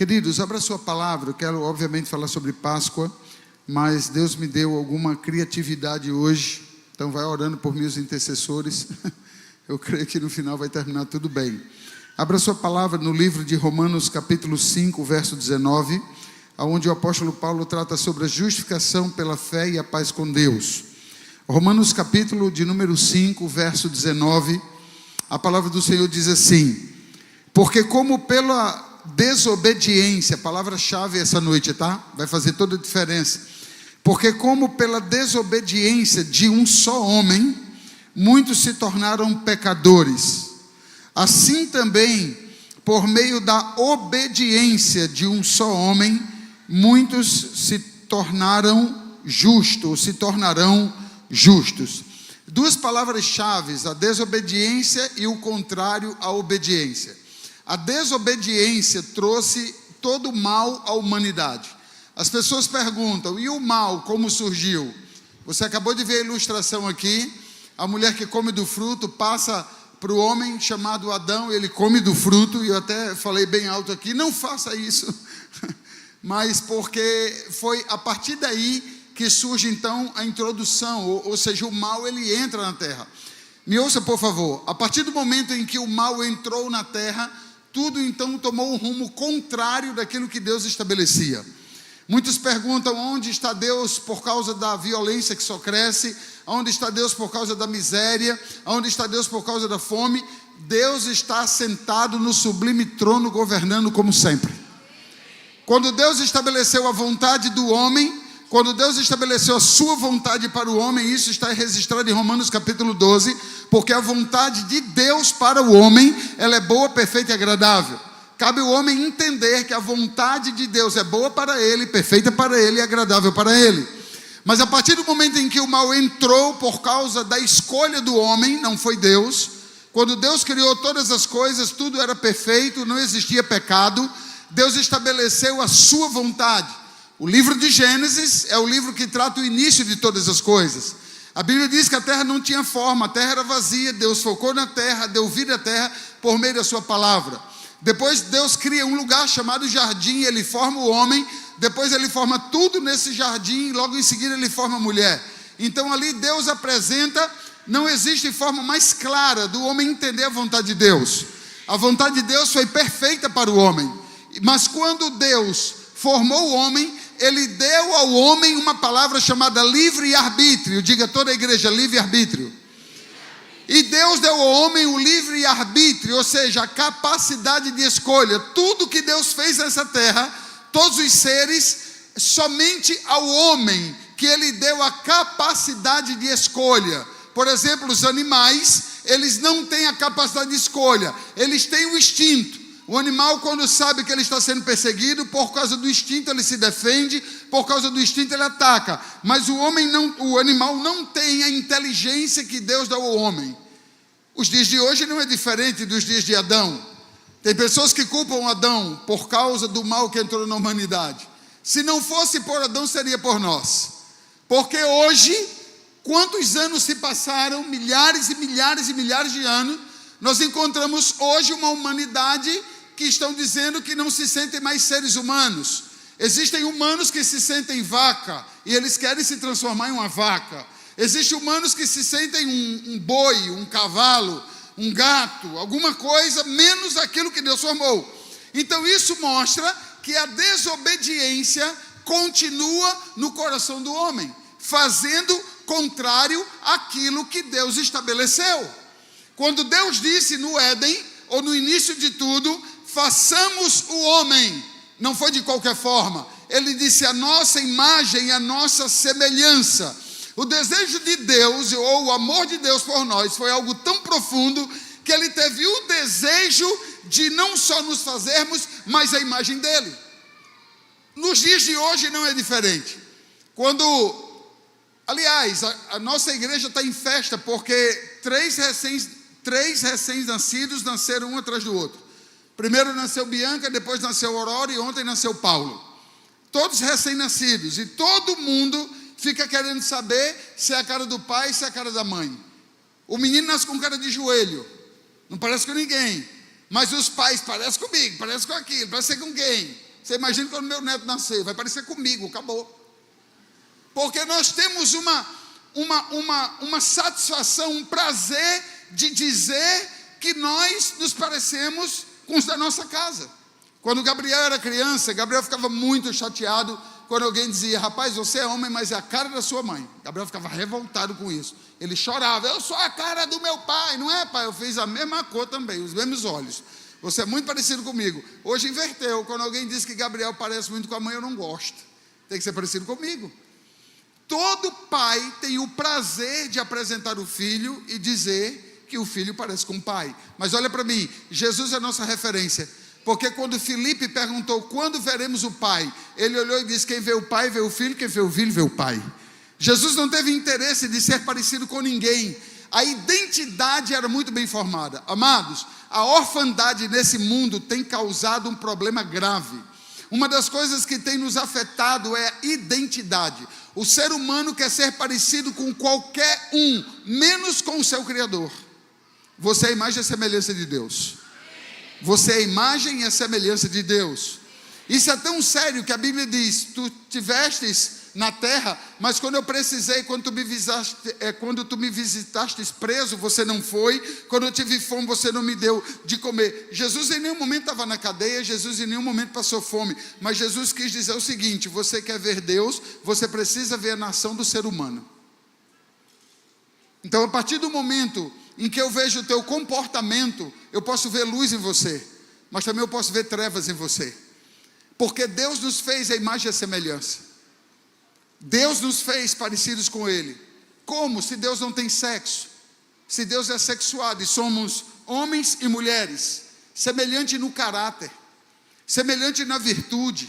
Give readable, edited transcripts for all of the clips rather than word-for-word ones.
Queridos, abra sua palavra. Eu quero obviamente falar sobre Páscoa, mas Deus me deu alguma criatividade hoje, então vai orando por meus intercessores. Eu creio que no final vai terminar tudo bem. Abra sua palavra no livro de Romanos capítulo 5, verso 19, onde o apóstolo Paulo trata sobre a justificação pela fé e a paz com Deus. Romanos capítulo de número 5, verso 19, a palavra do Senhor diz assim: porque como pela desobediência, palavra-chave essa noite, tá? Vai fazer toda a diferença. Porque como pela desobediência de um só homem, muitos se tornaram pecadores, assim também, por meio da obediência de um só homem, muitos se tornaram justos, se tornarão justos. Duas palavras-chave, a desobediência e o contrário à obediência. A desobediência trouxe todo o mal à humanidade. As pessoas perguntam, e o mal como surgiu? Você acabou de ver a ilustração aqui, a mulher que come do fruto passa para o homem chamado Adão, ele come do fruto, e eu até falei bem alto aqui, não faça isso, mas porque foi a partir daí que surge então a introdução, ou seja, o mal ele entra na terra. Me ouça por favor, a partir do momento em que o mal entrou na terra, tudo então tomou um rumo contrário daquilo que Deus estabelecia. Muitos perguntam onde está Deus por causa da violência que só cresce, onde está Deus por causa da miséria, onde está Deus por causa da fome. Deus está sentado no sublime trono governando como sempre. Quando Deus estabeleceu a vontade do homem, quando Deus estabeleceu a sua vontade para o homem, isso está registrado em Romanos capítulo 12, porque a vontade de Deus para o homem, ela é boa, perfeita e agradável. Cabe ao homem entender que a vontade de Deus é boa para ele, perfeita para ele e agradável para ele. Mas a partir do momento em que o mal entrou por causa da escolha do homem, não foi Deus. Quando Deus criou todas as coisas, tudo era perfeito, não existia pecado. Deus estabeleceu a sua vontade. O livro de Gênesis é o livro que trata o início de todas as coisas. A Bíblia diz que a terra não tinha forma, a terra era vazia. Deus focou na terra, deu vida à terra por meio da sua palavra. Depois Deus cria um lugar chamado jardim, ele forma o homem. Depois ele forma tudo nesse jardim e logo em seguida ele forma a mulher. Então ali Deus apresenta, não existe forma mais clara do homem entender a vontade de Deus. A vontade de Deus foi perfeita para o homem. Mas quando Deus formou o homem, ele deu ao homem uma palavra chamada livre-arbítrio. Diga toda a igreja, livre-arbítrio. E Deus deu ao homem o livre-arbítrio, ou seja, a capacidade de escolha. Tudo que Deus fez nessa terra, todos os seres, somente ao homem que ele deu a capacidade de escolha. Por exemplo, os animais, eles não têm a capacidade de escolha, eles têm o instinto. O animal, quando sabe que ele está sendo perseguido, por causa do instinto ele se defende, por causa do instinto ele ataca. Mas o animal não tem a inteligência que Deus dá ao homem. Os dias de hoje não é diferente dos dias de Adão. Tem pessoas que culpam Adão por causa do mal que entrou na humanidade. Se não fosse por Adão, seria por nós. Porque hoje, quantos anos se passaram, milhares e milhares e milhares de anos, nós encontramos hoje uma humanidade que estão dizendo que não se sentem mais seres humanos. Existem humanos que se sentem vaca e eles querem se transformar em uma vaca. Existem humanos que se sentem um boi, um cavalo, um gato, alguma coisa menos aquilo que Deus formou. Então isso mostra que a desobediência continua no coração do homem, fazendo contrário àquilo que Deus estabeleceu. Quando Deus disse no Éden, ou no início de tudo, façamos o homem, não foi de qualquer forma. Ele disse a nossa imagem e a nossa semelhança. O desejo de Deus, ou o amor de Deus por nós, foi algo tão profundo, que ele teve o desejo de não só nos fazermos, mas a imagem dele. Nos dias de hoje não é diferente. Aliás, a nossa igreja está em festa, porque três recém-nascidos nasceram um atrás do outro. Primeiro nasceu Bianca, depois nasceu Aurora e ontem nasceu Paulo. Todos recém-nascidos. E todo mundo fica querendo saber se é a cara do pai, se é a cara da mãe. O menino nasce com cara de joelho. Não parece com ninguém. Mas os pais parecem comigo, parecem com aquilo, parecem com quem? Você imagina quando meu neto nascer, vai parecer comigo, acabou. Porque nós temos uma satisfação, um prazer de dizer que nós nos parecemos com os da nossa casa. Quando Gabriel era criança, Gabriel ficava muito chateado quando alguém dizia: rapaz, você é homem, mas é a cara da sua mãe. Gabriel ficava revoltado com isso. Ele chorava: eu sou a cara do meu pai. Não é, pai? Eu fiz a mesma cor também, os mesmos olhos. Você é muito parecido comigo. Hoje inverteu. Quando alguém diz que Gabriel parece muito com a mãe, eu não gosto. Tem que ser parecido comigo. Todo pai tem o prazer de apresentar o filho e dizer que o filho parece com o pai. Mas olha para mim, Jesus é a nossa referência. Porque quando Filipe perguntou: quando veremos o pai? Ele olhou e disse: quem vê o pai vê o filho, quem vê o filho vê o pai. Jesus não teve interesse de ser parecido com ninguém. A identidade era muito bem formada. Amados, a orfandade nesse mundo tem causado um problema grave. Uma das coisas que tem nos afetado é a identidade. O ser humano quer ser parecido com qualquer um, menos com o seu Criador. Você é a imagem e a semelhança de Deus. Você é a imagem e a semelhança de Deus. Isso é tão sério que a Bíblia diz: tu tivestes na terra, mas quando eu precisei, quando tu me visitaste preso, você não foi. Quando eu tive fome, você não me deu de comer. Jesus em nenhum momento estava na cadeia, Jesus em nenhum momento passou fome. Mas Jesus quis dizer o seguinte: você quer ver Deus, você precisa ver a nação do ser humano. Então, a partir do momento em que eu vejo o teu comportamento, eu posso ver luz em você, mas também eu posso ver trevas em você. Porque Deus nos fez a imagem e a semelhança. Deus nos fez parecidos com Ele. Como? Se Deus não tem sexo, se Deus é sexuado, e somos homens e mulheres, semelhante no caráter, semelhante na virtude,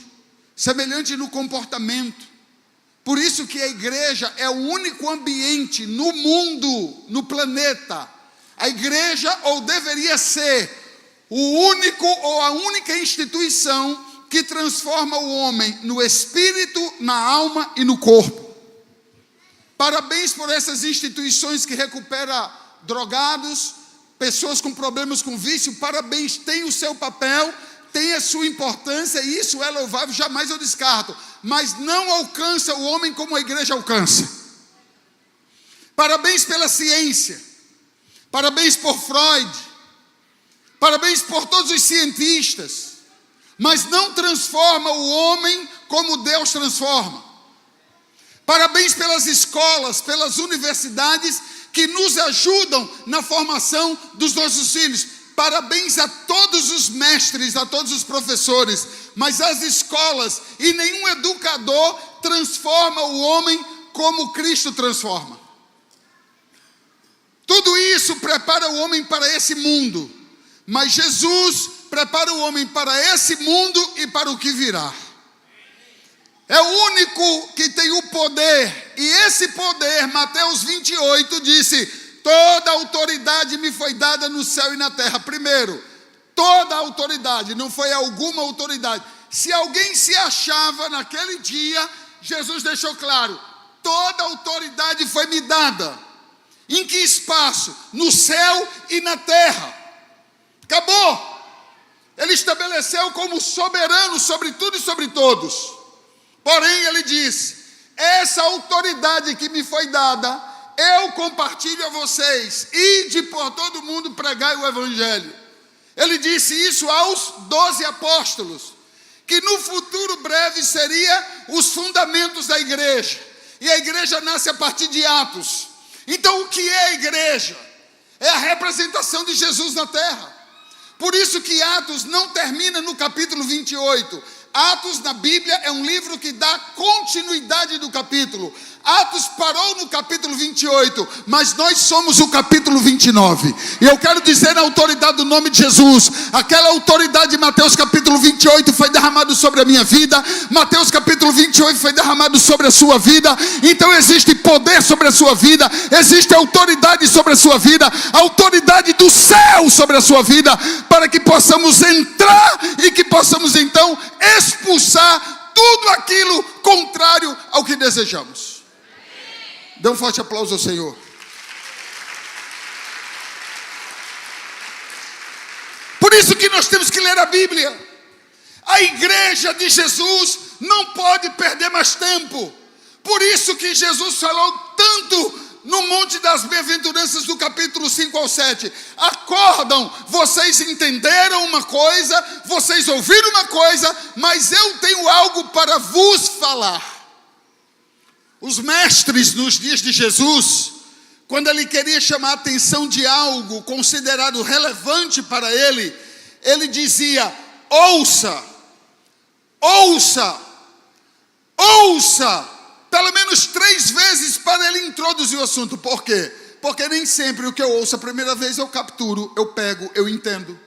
semelhante no comportamento. Por isso que a igreja é o único ambiente no mundo, no planeta. A igreja, ou deveria ser, o único ou a única instituição que transforma o homem no espírito, na alma e no corpo. Parabéns por essas instituições que recuperam drogados, pessoas com problemas com vício. Parabéns, tem o seu papel, tem a sua importância, e isso é louvável, jamais eu descarto. Mas não alcança o homem como a igreja alcança. Parabéns pela ciência, parabéns por Freud, parabéns por todos os cientistas, mas não transforma o homem como Deus transforma. Parabéns pelas escolas, pelas universidades que nos ajudam na formação dos nossos filhos. Parabéns a todos os mestres, a todos os professores, mas as escolas e nenhum educador transforma o homem como Cristo transforma. Tudo isso prepara o homem para esse mundo, mas Jesus prepara o homem para esse mundo e para o que virá. É o único que tem o poder, e esse poder, Mateus 28 disse: toda autoridade me foi dada no céu e na terra. Primeiro, toda autoridade, não foi alguma autoridade. Se alguém se achava naquele dia, Jesus deixou claro: toda autoridade foi me dada. Em que espaço? No céu e na terra. Acabou. Ele estabeleceu como soberano sobre tudo e sobre todos. Porém, ele diz: essa autoridade que me foi dada, eu compartilho a vocês. Ide por todo mundo, pregai o evangelho. Ele disse isso aos 12 apóstolos, que no futuro breve seria os fundamentos da igreja. E a igreja nasce a partir de Atos. Então, o que é a igreja? É a representação de Jesus na terra. Por isso que Atos não termina no capítulo 28. Atos na Bíblia é um livro que dá continuidade do capítulo. Atos parou no capítulo 28, mas nós somos o capítulo 29. E eu quero dizer na autoridade do nome de Jesus, aquela autoridade de Mateus capítulo 28 foi derramado sobre a minha vida, Mateus capítulo 28 foi derramado sobre a sua vida. Então existe poder sobre a sua vida, existe autoridade sobre a sua vida, autoridade do céu sobre a sua vida, para que possamos entrar e que possamos então expulsar tudo aquilo contrário ao que desejamos. Dê um forte aplauso ao Senhor. Por isso que nós temos que ler a Bíblia. A igreja de Jesus não pode perder mais tempo. Por isso que Jesus falou tanto no Monte das Bem-aventuranças, do capítulo 5 ao 7. Acordam, vocês entenderam uma coisa, vocês ouviram uma coisa, mas eu tenho algo para vos falar. Os mestres nos dias de Jesus, quando ele queria chamar a atenção de algo considerado relevante para ele, ele dizia: ouça, ouça, ouça. Pelo menos 3 vezes para ele introduzir o assunto. Por quê? Porque nem sempre o que eu ouço a primeira vez eu capturo, eu pego, eu entendo.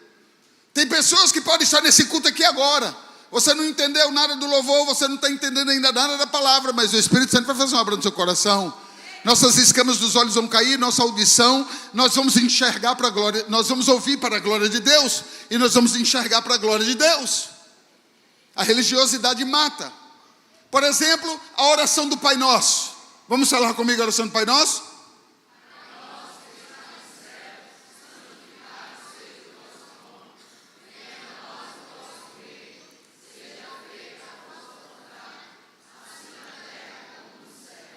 Tem pessoas que podem estar nesse culto aqui agora. Você não entendeu nada do louvor, você não está entendendo ainda nada da palavra, mas o Espírito Santo vai fazer uma obra no seu coração. Nossas escamas dos olhos vão cair, nossa audição, nós vamos enxergar para a glória, nós vamos ouvir para a glória de Deus, e nós vamos enxergar para a glória de Deus. A religiosidade mata. Por exemplo, a oração do Pai Nosso. Vamos falar comigo a oração do Pai Nosso?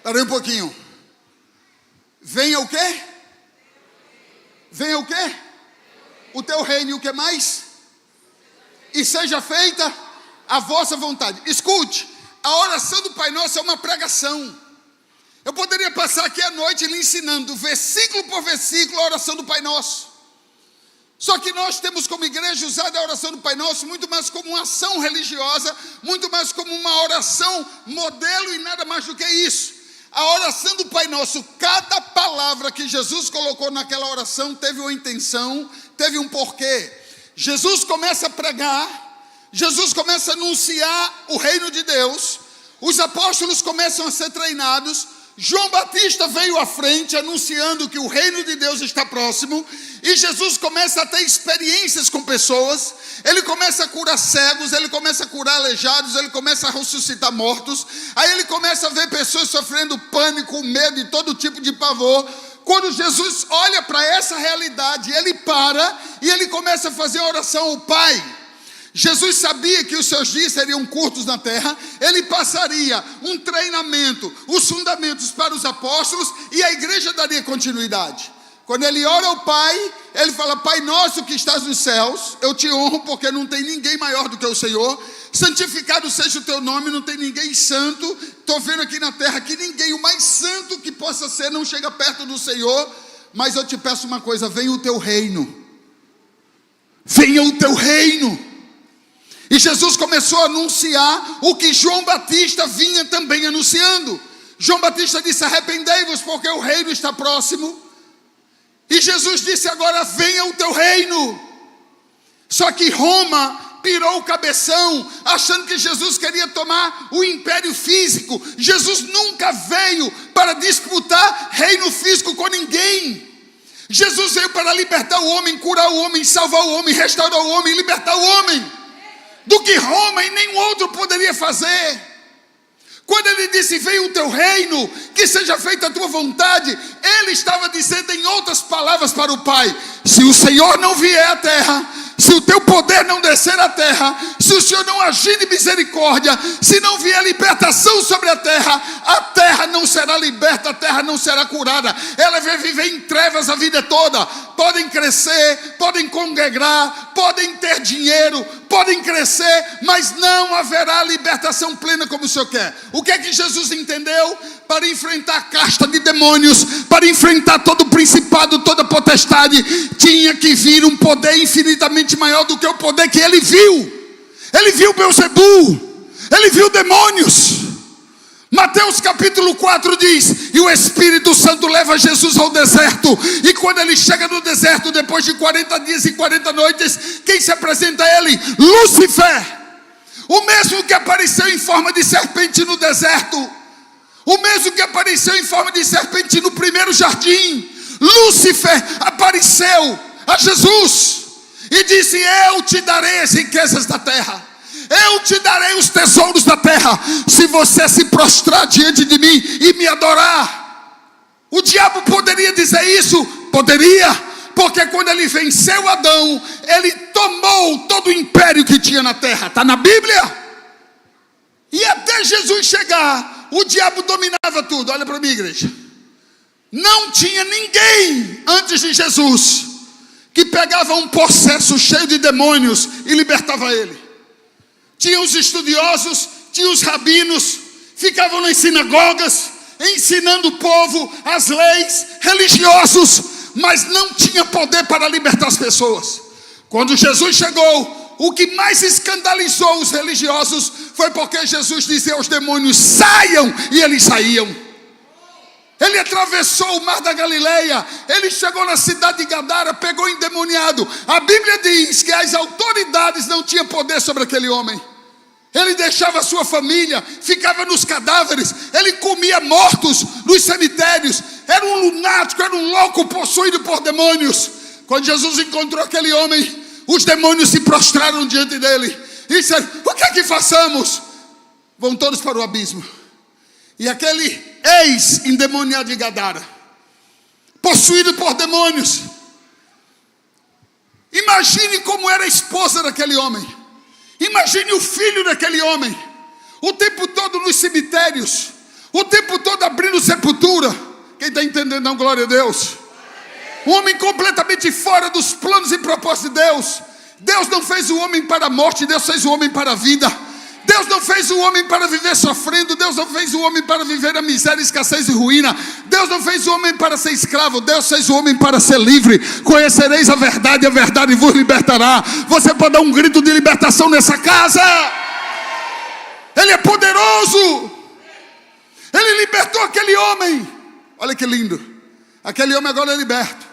Parei um pouquinho. Venha o quê? Venha o quê? O teu reino e o que mais? E seja feita a vossa vontade. Escute. A oração do Pai Nosso é uma pregação. Eu poderia passar aqui a noite lhe ensinando, versículo por versículo, a oração do Pai Nosso. Só que nós temos como igreja usado a oração do Pai Nosso muito mais como uma ação religiosa, muito mais como uma oração modelo e nada mais do que isso. A oração do Pai Nosso, cada palavra que Jesus colocou naquela oração teve uma intenção, teve um porquê. Jesus começa a pregar, Jesus começa a anunciar o reino de Deus, os apóstolos começam a ser treinados, João Batista veio à frente anunciando que o reino de Deus está próximo, e Jesus começa a ter experiências com pessoas, ele começa a curar cegos, ele começa a curar aleijados, ele começa a ressuscitar mortos, aí ele começa a ver pessoas sofrendo pânico, medo e todo tipo de pavor. Quando Jesus olha para essa realidade, ele para e ele começa a fazer a oração ao Pai. Jesus sabia que os seus dias seriam curtos na terra, ele passaria um treinamento, os fundamentos para os apóstolos, e a igreja daria continuidade. Quando ele ora ao Pai, ele fala: Pai nosso que estás nos céus, eu te honro porque não tem ninguém maior do que o Senhor, santificado seja o teu nome, não tem ninguém santo, estou vendo aqui na terra que ninguém, o mais santo que possa ser, não chega perto do Senhor, mas eu te peço uma coisa: venha o teu reino, venha o teu reino. E Jesus começou a anunciar o que João Batista vinha também anunciando. João Batista disse: arrependei-vos porque o reino está próximo. E Jesus disse: agora venha o teu reino. Só que Roma pirou o cabeção, achando que Jesus queria tomar o império físico. Jesus nunca veio para disputar reino físico com ninguém. Jesus veio para libertar o homem, curar o homem, salvar o homem, restaurar o homem, libertar o homem do que Roma e nenhum outro poderia fazer. Quando ele disse: venha o teu reino, que seja feita a tua vontade, ele estava dizendo em outras palavras para o Pai: se o Senhor não vier à terra, se o teu poder não descer à terra, se o Senhor não agir de misericórdia, se não vier libertação sobre a terra não será liberta, a terra não será curada, ela vai viver em trevas a vida toda. Podem crescer, podem congregar, podem ter dinheiro, podem crescer, mas não haverá libertação plena como o Senhor quer. O que é que Jesus entendeu? Para enfrentar a casta de demônios, para enfrentar todo o principado, toda a potestade, tinha que vir um poder infinitamente maior do que o poder que ele viu. Ele viu Beelzebu, ele viu demônios. Mateus capítulo 4 diz: e o Espírito Santo leva Jesus ao deserto, e quando ele chega no deserto, depois de 40 dias e 40 noites, quem se apresenta a ele? Lúcifer, o mesmo que apareceu em forma de serpente no deserto, o mesmo que apareceu em forma de serpente no primeiro jardim. Lúcifer apareceu a Jesus e disse: eu te darei as riquezas da terra, eu te darei os tesouros da terra, se você se prostrar diante de mim e me adorar. O diabo poderia dizer isso? Poderia, Porque quando ele venceu Adão, ele tomou todo o império que tinha na terra. Está na Bíblia. E até Jesus chegar, o diabo dominava tudo. Olha para mim, igreja. Não tinha ninguém antes de Jesus que pegava um possesso cheio de demônios e libertava ele. Tinha os estudiosos, tinha os rabinos, ficavam nas sinagogas, ensinando o povo as leis, religiosos, mas não tinha poder para libertar as pessoas. Quando Jesus chegou, o que mais escandalizou os religiosos foi porque Jesus dizia aos demônios: saiam, e eles saíam. Ele atravessou o mar da Galileia, ele chegou na cidade de Gadara, pegou o endemoniado. A Bíblia diz que as autoridades não tinham poder sobre aquele homem. Ele deixava a sua família, ficava nos cadáveres, ele comia mortos nos cemitérios. Era um lunático, era um louco possuído por demônios. Quando Jesus encontrou aquele homem, os demônios se prostraram diante dele e disseram: o que é que façamos? Vão todos para o abismo. E aquele ex-endemoniado de Gadara, possuído por demônios, imagine como era a esposa daquele homem, imagine o filho daquele homem, o tempo todo nos cemitérios, o tempo todo abrindo sepultura. Quem está entendendo? Não, glória a Deus. Um homem completamente fora dos planos e propósitos de Deus. Deus não fez o homem para a morte, Deus fez o homem para a vida. Deus não fez o homem para viver sofrendo. Deus não fez o homem para viver a miséria, escassez e ruína. Deus não fez o homem para ser escravo. Deus fez o homem para ser livre. Conhecereis a verdade vos libertará. Você pode dar um grito de libertação nessa casa. Ele é poderoso. Ele libertou aquele homem. Olha que lindo. Aquele homem agora é liberto.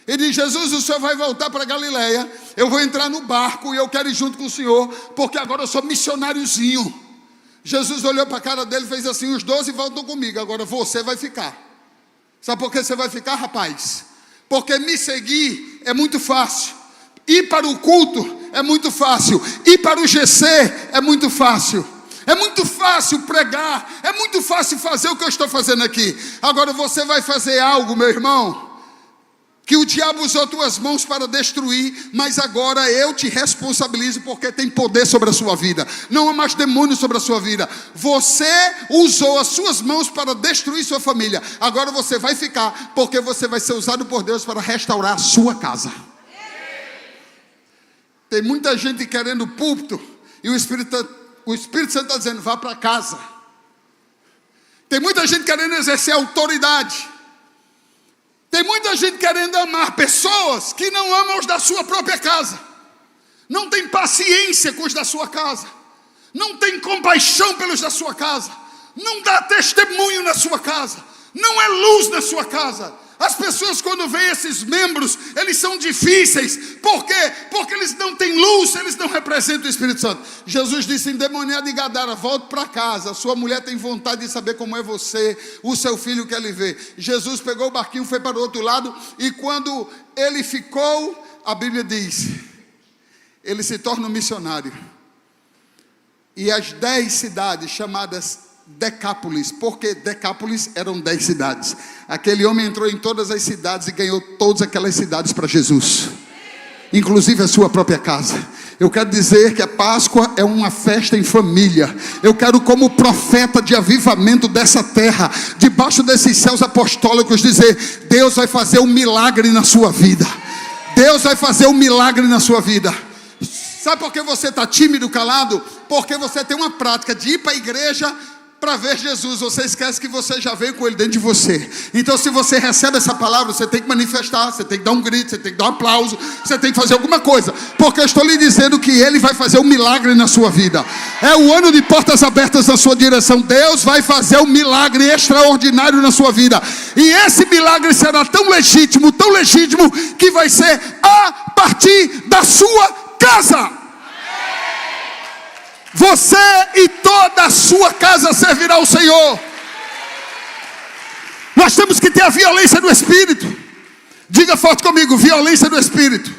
Ele diz: Jesus, o senhor vai voltar para Galileia, eu vou entrar no barco e eu quero ir junto com o senhor, porque agora eu sou missionáriozinho. Jesus olhou para a cara dele e fez assim: os 12 voltam comigo, agora você vai ficar. Sabe por que você vai ficar, rapaz? Porque me seguir é muito fácil, ir para o culto é muito fácil, ir para o GC é muito fácil. É muito fácil pregar, é muito fácil fazer o que eu estou fazendo aqui. Agora você vai fazer algo, meu irmão, que o diabo usou tuas mãos para destruir, mas agora eu te responsabilizo, porque tem poder sobre a sua vida. Não há mais demônio sobre a sua vida. Você usou as suas mãos para destruir sua família. Agora você vai ficar, porque você vai ser usado por Deus para restaurar a sua casa. Tem muita gente querendo púlpito, e o Espírito Santo está dizendo: vá para casa. Tem muita gente querendo exercer autoridade. Tem muita gente querendo amar pessoas que não amam os da sua própria casa. Não tem paciência com os da sua casa. Não tem compaixão pelos da sua casa. Não dá testemunho na sua casa. Não é luz na sua casa. As pessoas, quando veem esses membros, eles são difíceis. Por quê? Porque eles não têm luz, eles não representam o Espírito Santo. Jesus disse: endemoniado de Gadara, volte para casa. Sua mulher tem vontade de saber como é você. O seu filho quer lhe ver. Jesus pegou o barquinho, foi para o outro lado. E quando ele ficou, a Bíblia diz, ele se torna um missionário. E as 10 cidades chamadas Decápolis, porque Decápolis eram 10 cidades. Aquele homem entrou em todas as cidades e ganhou todas aquelas cidades para Jesus, inclusive a sua própria casa. Eu quero dizer que a Páscoa é uma festa em família. Eu quero, como profeta de avivamento dessa terra, debaixo desses céus apostólicos, dizer: Deus vai fazer um milagre na sua vida. Deus vai fazer um milagre na sua vida. Sabe por que você está tímido, calado? Porque você tem uma prática de ir para a igreja para ver Jesus. Você esquece que você já veio com ele dentro de você. Então, se você recebe essa palavra, você tem que manifestar, você tem que dar um grito, você tem que dar um aplauso, você tem que fazer alguma coisa, porque eu estou lhe dizendo que ele vai fazer um milagre na sua vida. É o ano de portas abertas na sua direção. Deus vai fazer um milagre extraordinário na sua vida, e esse milagre será tão legítimo, que vai ser a partir da sua casa. Você e toda a sua casa servirá ao Senhor. Nós temos que ter a violência do Espírito. Diga forte comigo: violência do Espírito.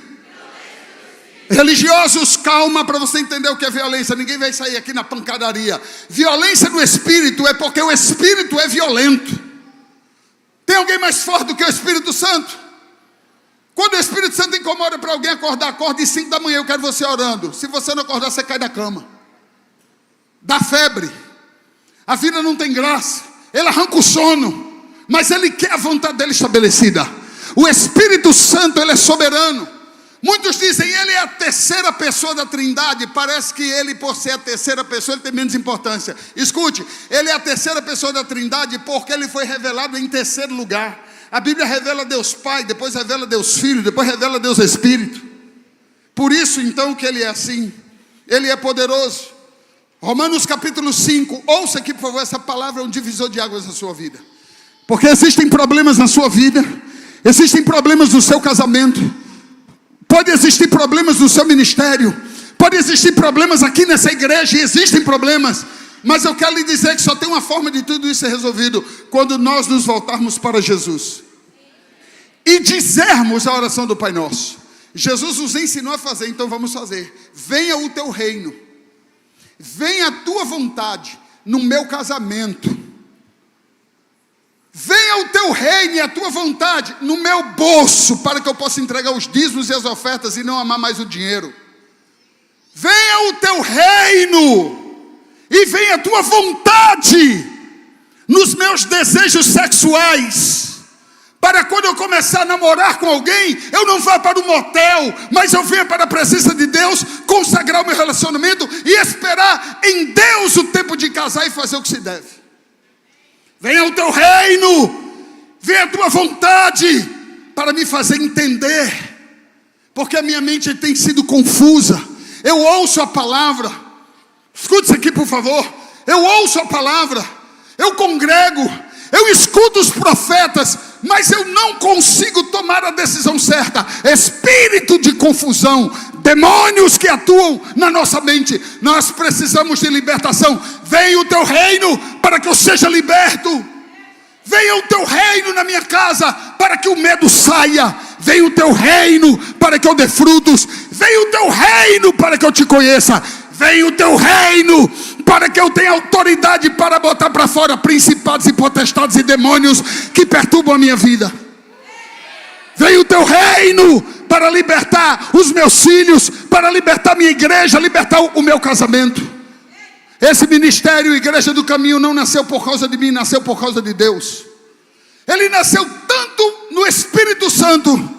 Religiosos, calma, para você entender o que é violência. Ninguém vai sair aqui na pancadaria. Violência do Espírito é porque o Espírito é violento. Tem alguém mais forte do que o Espírito Santo? Quando o Espírito Santo incomoda para alguém acordar, acorde às 5 da manhã, eu quero você orando. Se você não acordar, você cai da cama. Dá febre. A vida não tem graça. Ele arranca o sono, mas ele quer a vontade dele estabelecida. O Espírito Santo, ele é soberano. Muitos dizem, ele é a terceira pessoa da Trindade. Parece que ele, por ser a terceira pessoa, ele tem menos importância. Escute, ele é a terceira pessoa da Trindade porque ele foi revelado em terceiro lugar. A Bíblia revela Deus Pai, depois revela Deus Filho, depois revela Deus Espírito. Por isso então que ele é assim. Ele é poderoso. Romanos capítulo 5, ouça aqui por favor, essa palavra é um divisor de águas na sua vida. Porque existem problemas na sua vida, existem problemas no seu casamento, pode existir problemas no seu ministério, pode existir problemas aqui nessa igreja, e existem problemas. Mas eu quero lhe dizer que só tem uma forma de tudo isso ser resolvido: quando nós nos voltarmos para Jesus e dizermos a oração do Pai Nosso. Jesus nos ensinou a fazer, então vamos fazer. Venha o teu reino, venha a tua vontade no meu casamento, venha o teu reino e a tua vontade no meu bolso, para que eu possa entregar os dízimos e as ofertas e não amar mais o dinheiro. Venha o teu reino e venha a tua vontade nos meus desejos sexuais, para quando eu começar a namorar com alguém, eu não vá para um motel, mas eu venha para a presença de Deus, consagrar o meu relacionamento e esperar em Deus o tempo de casar e fazer o que se deve. Venha o teu reino, venha a tua vontade, para me fazer entender, porque a minha mente tem sido confusa. Eu ouço a palavra. Escute isso aqui por favor. Eu ouço a palavra, eu congrego, eu escuto os profetas, mas eu não consigo tomar a decisão certa. Espírito de confusão, demônios que atuam na nossa mente. Nós precisamos de libertação. Venha o teu reino para que eu seja liberto. Venha o teu reino na minha casa para que o medo saia. Venha o teu reino para que eu dê frutos. Venha o teu reino para que eu te conheça. Venha o teu reino para que eu tenha autoridade para botar para fora principados e potestades e demônios que perturbam a minha vida. Venha o teu reino para libertar os meus filhos, para libertar minha igreja, libertar o meu casamento. Esse ministério, Igreja do Caminho, não nasceu por causa de mim, nasceu por causa de Deus. Ele nasceu tanto no Espírito Santo,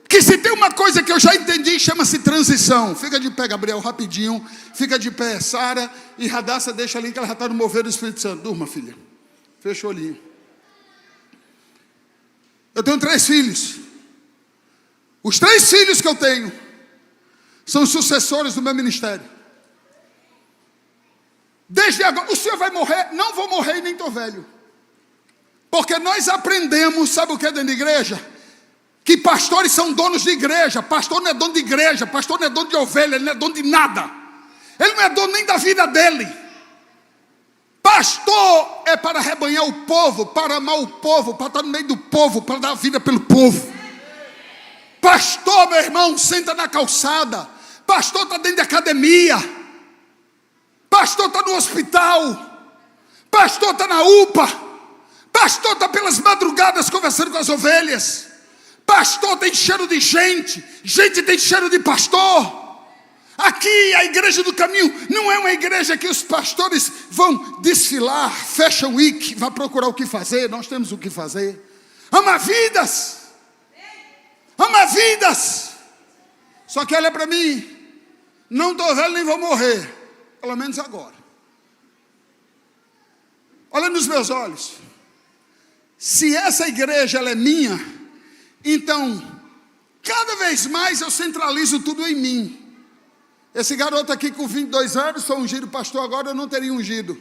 que se tem uma coisa que eu já entendi, chama-se transição. Fica de pé, Gabriel, rapidinho. Fica de pé, Sara e Radassa, deixa ali que ela já está no mover do Espírito Santo. Durma, filha. Fecha o olhinho. Eu tenho 3 filhos. Os 3 filhos que eu tenho são sucessores do meu ministério. Desde agora, o senhor vai morrer? Não vou morrer e nem estou velho. Porque nós aprendemos, sabe o que é dentro da igreja? Que pastores são donos de igreja. Pastor não é dono de igreja, pastor não é dono de ovelha, ele não é dono de nada. Ele não é dono nem da vida dele. Pastor é para arrebanhar o povo, para amar o povo, para estar no meio do povo, para dar vida pelo povo. Pastor, meu irmão, senta na calçada. Pastor está dentro da academia. Pastor está no hospital. Pastor está na UPA. Pastor está pelas madrugadas conversando com as ovelhas. Pastor tem cheiro de gente, gente tem cheiro de pastor. Aqui a Igreja do Caminho não é uma igreja que os pastores vão desfilar, Fashion Week, vai procurar o que fazer. Nós temos o que fazer. Ama vidas. Ama vidas. Só que olha para mim, não estou velho nem vou morrer, pelo menos agora. Olha nos meus olhos. Se essa igreja ela é minha, então, cada vez mais eu centralizo tudo em mim. Esse garoto aqui com 22 anos, sou ungido pastor agora, eu não teria ungido.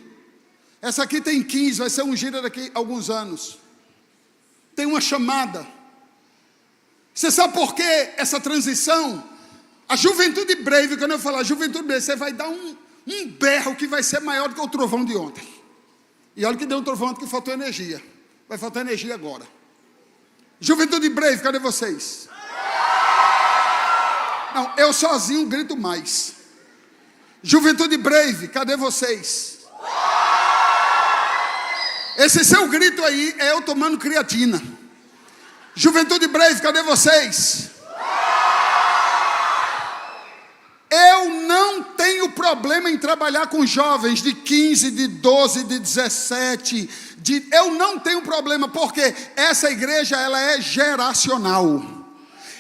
Essa aqui tem 15, vai ser ungida daqui a alguns anos. Tem uma chamada. Você sabe por que essa transição? A juventude breve, quando eu falar juventude breve, você vai dar um berro que vai ser maior do que o trovão de ontem. E olha que deu um trovão ontem que faltou energia. Vai faltar energia agora. Juventude breve, cadê vocês? Não, eu sozinho grito mais. Juventude breve, cadê vocês? Esse seu grito aí é eu tomando creatina. Juventude Brave, cadê vocês? Eu não tenho problema em trabalhar com jovens de 15, de 12, de 17. Eu não tenho problema, porque essa igreja ela é geracional.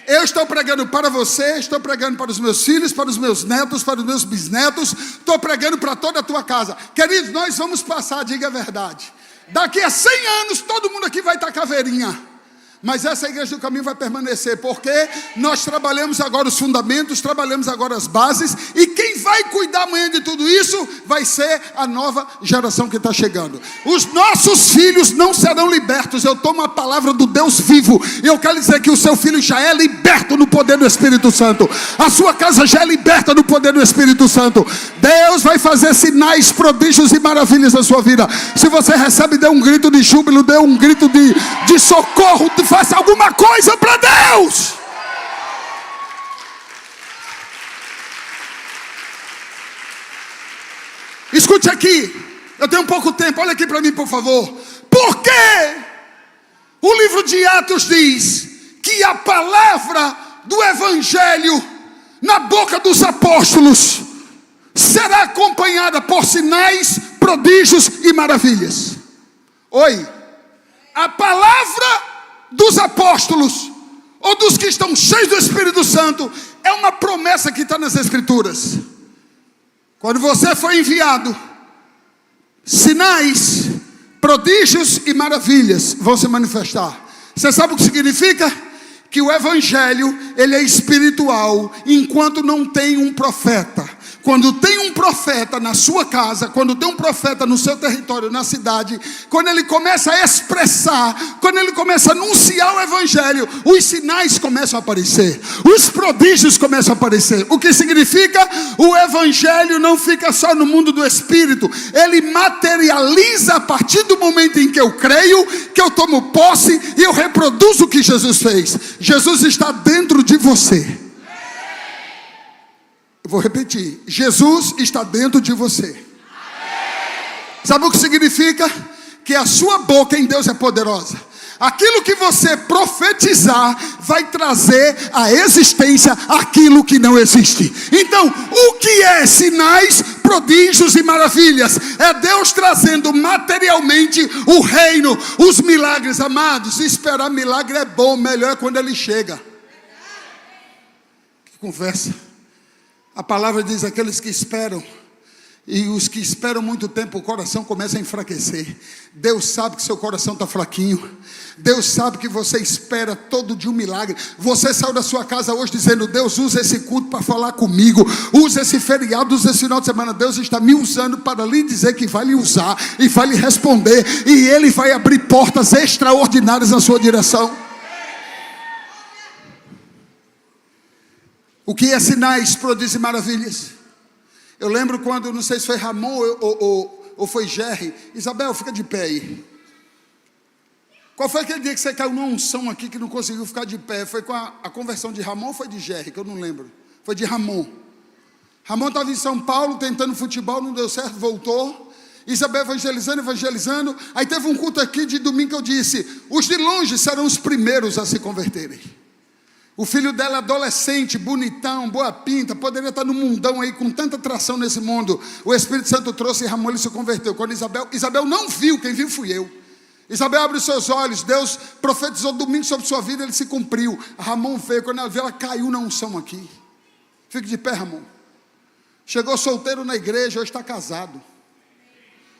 Eu estou pregando para você, estou pregando para os meus filhos, para os meus netos, para os meus bisnetos. Estou pregando para toda a tua casa. Queridos, nós vamos passar, diga a verdade. Daqui a 100 anos, todo mundo aqui vai estar caveirinha. Mas essa igreja do caminho vai permanecer, porque nós trabalhamos agora os fundamentos, trabalhamos agora as bases, e quem vai cuidar amanhã de tudo isso vai ser a nova geração que está chegando. Os nossos filhos não serão libertos. Eu tomo a palavra do Deus vivo, e eu quero dizer que o seu filho já é liberto no poder do Espírito Santo. A sua casa já é liberta no poder do Espírito Santo. Deus vai fazer sinais, prodígios e maravilhas na sua vida. Se você recebe, dê um grito de júbilo, dê um grito de socorro, faça alguma coisa para Deus. Escute aqui, eu tenho pouco tempo, olha aqui para mim, por favor. Por que o livro de Atos diz que a palavra do Evangelho na boca dos apóstolos será acompanhada por sinais, prodígios e maravilhas? Oi, a palavra dos apóstolos, ou dos que estão cheios do Espírito Santo, é uma promessa que está nas Escrituras. Quando você foi enviado, sinais, prodígios e maravilhas vão se manifestar. Você sabe o que significa? Que o Evangelho, ele é espiritual, enquanto não tem um profeta. Quando tem um profeta na sua casa, quando tem um profeta no seu território, na cidade, quando ele começa a expressar, quando ele começa a anunciar o Evangelho, os sinais começam a aparecer, os prodígios começam a aparecer. O que significa? O Evangelho não fica só no mundo do Espírito, ele materializa a partir do momento em que eu creio, que eu tomo posse e eu reproduzo o que Jesus fez. Jesus está dentro de você. Eu vou repetir, Jesus está dentro de você. Amém. Sabe o que significa? Que a sua boca em Deus é poderosa. Aquilo que você profetizar vai trazer à existência aquilo que não existe. Então, o que é sinais, prodígios e maravilhas? É Deus trazendo materialmente o reino, os milagres. Amados, esperar milagre é bom, melhor é quando ele chega. Que conversa. A palavra diz: aqueles que esperam, e os que esperam muito tempo, o coração começa a enfraquecer. Deus sabe que seu coração está fraquinho. Deus sabe que você espera todo dia um milagre. Você saiu da sua casa hoje dizendo: Deus, usa esse culto para falar comigo, usa esse feriado, usa esse final de semana. Deus está me usando para lhe dizer que vai lhe usar e vai lhe responder, e Ele vai abrir portas extraordinárias na sua direção. O que é sinais, prodígios e maravilhas? Eu lembro quando, não sei se foi Ramon ou foi Jerry. Isabel, fica de pé aí. Qual foi aquele dia que você caiu numa unção aqui que não conseguiu ficar de pé? Foi com a conversão de Ramon ou foi de Jerry? Que eu não lembro. Foi de Ramon. Ramon estava em São Paulo tentando futebol, não deu certo, voltou. Isabel evangelizando. Aí teve um culto aqui de domingo que eu disse: os de longe serão os primeiros a se converterem. O filho dela, adolescente, bonitão, boa pinta, poderia estar no mundão aí com tanta atração nesse mundo. O Espírito Santo trouxe e Ramon, ele se converteu. Quando Isabel não viu, quem viu fui eu. Isabel abre os seus olhos, Deus profetizou domingo sobre sua vida, ele se cumpriu. Ramon veio, quando ela viu, ela caiu na unção aqui. Fique de pé, Ramon. Chegou solteiro na igreja, hoje está casado.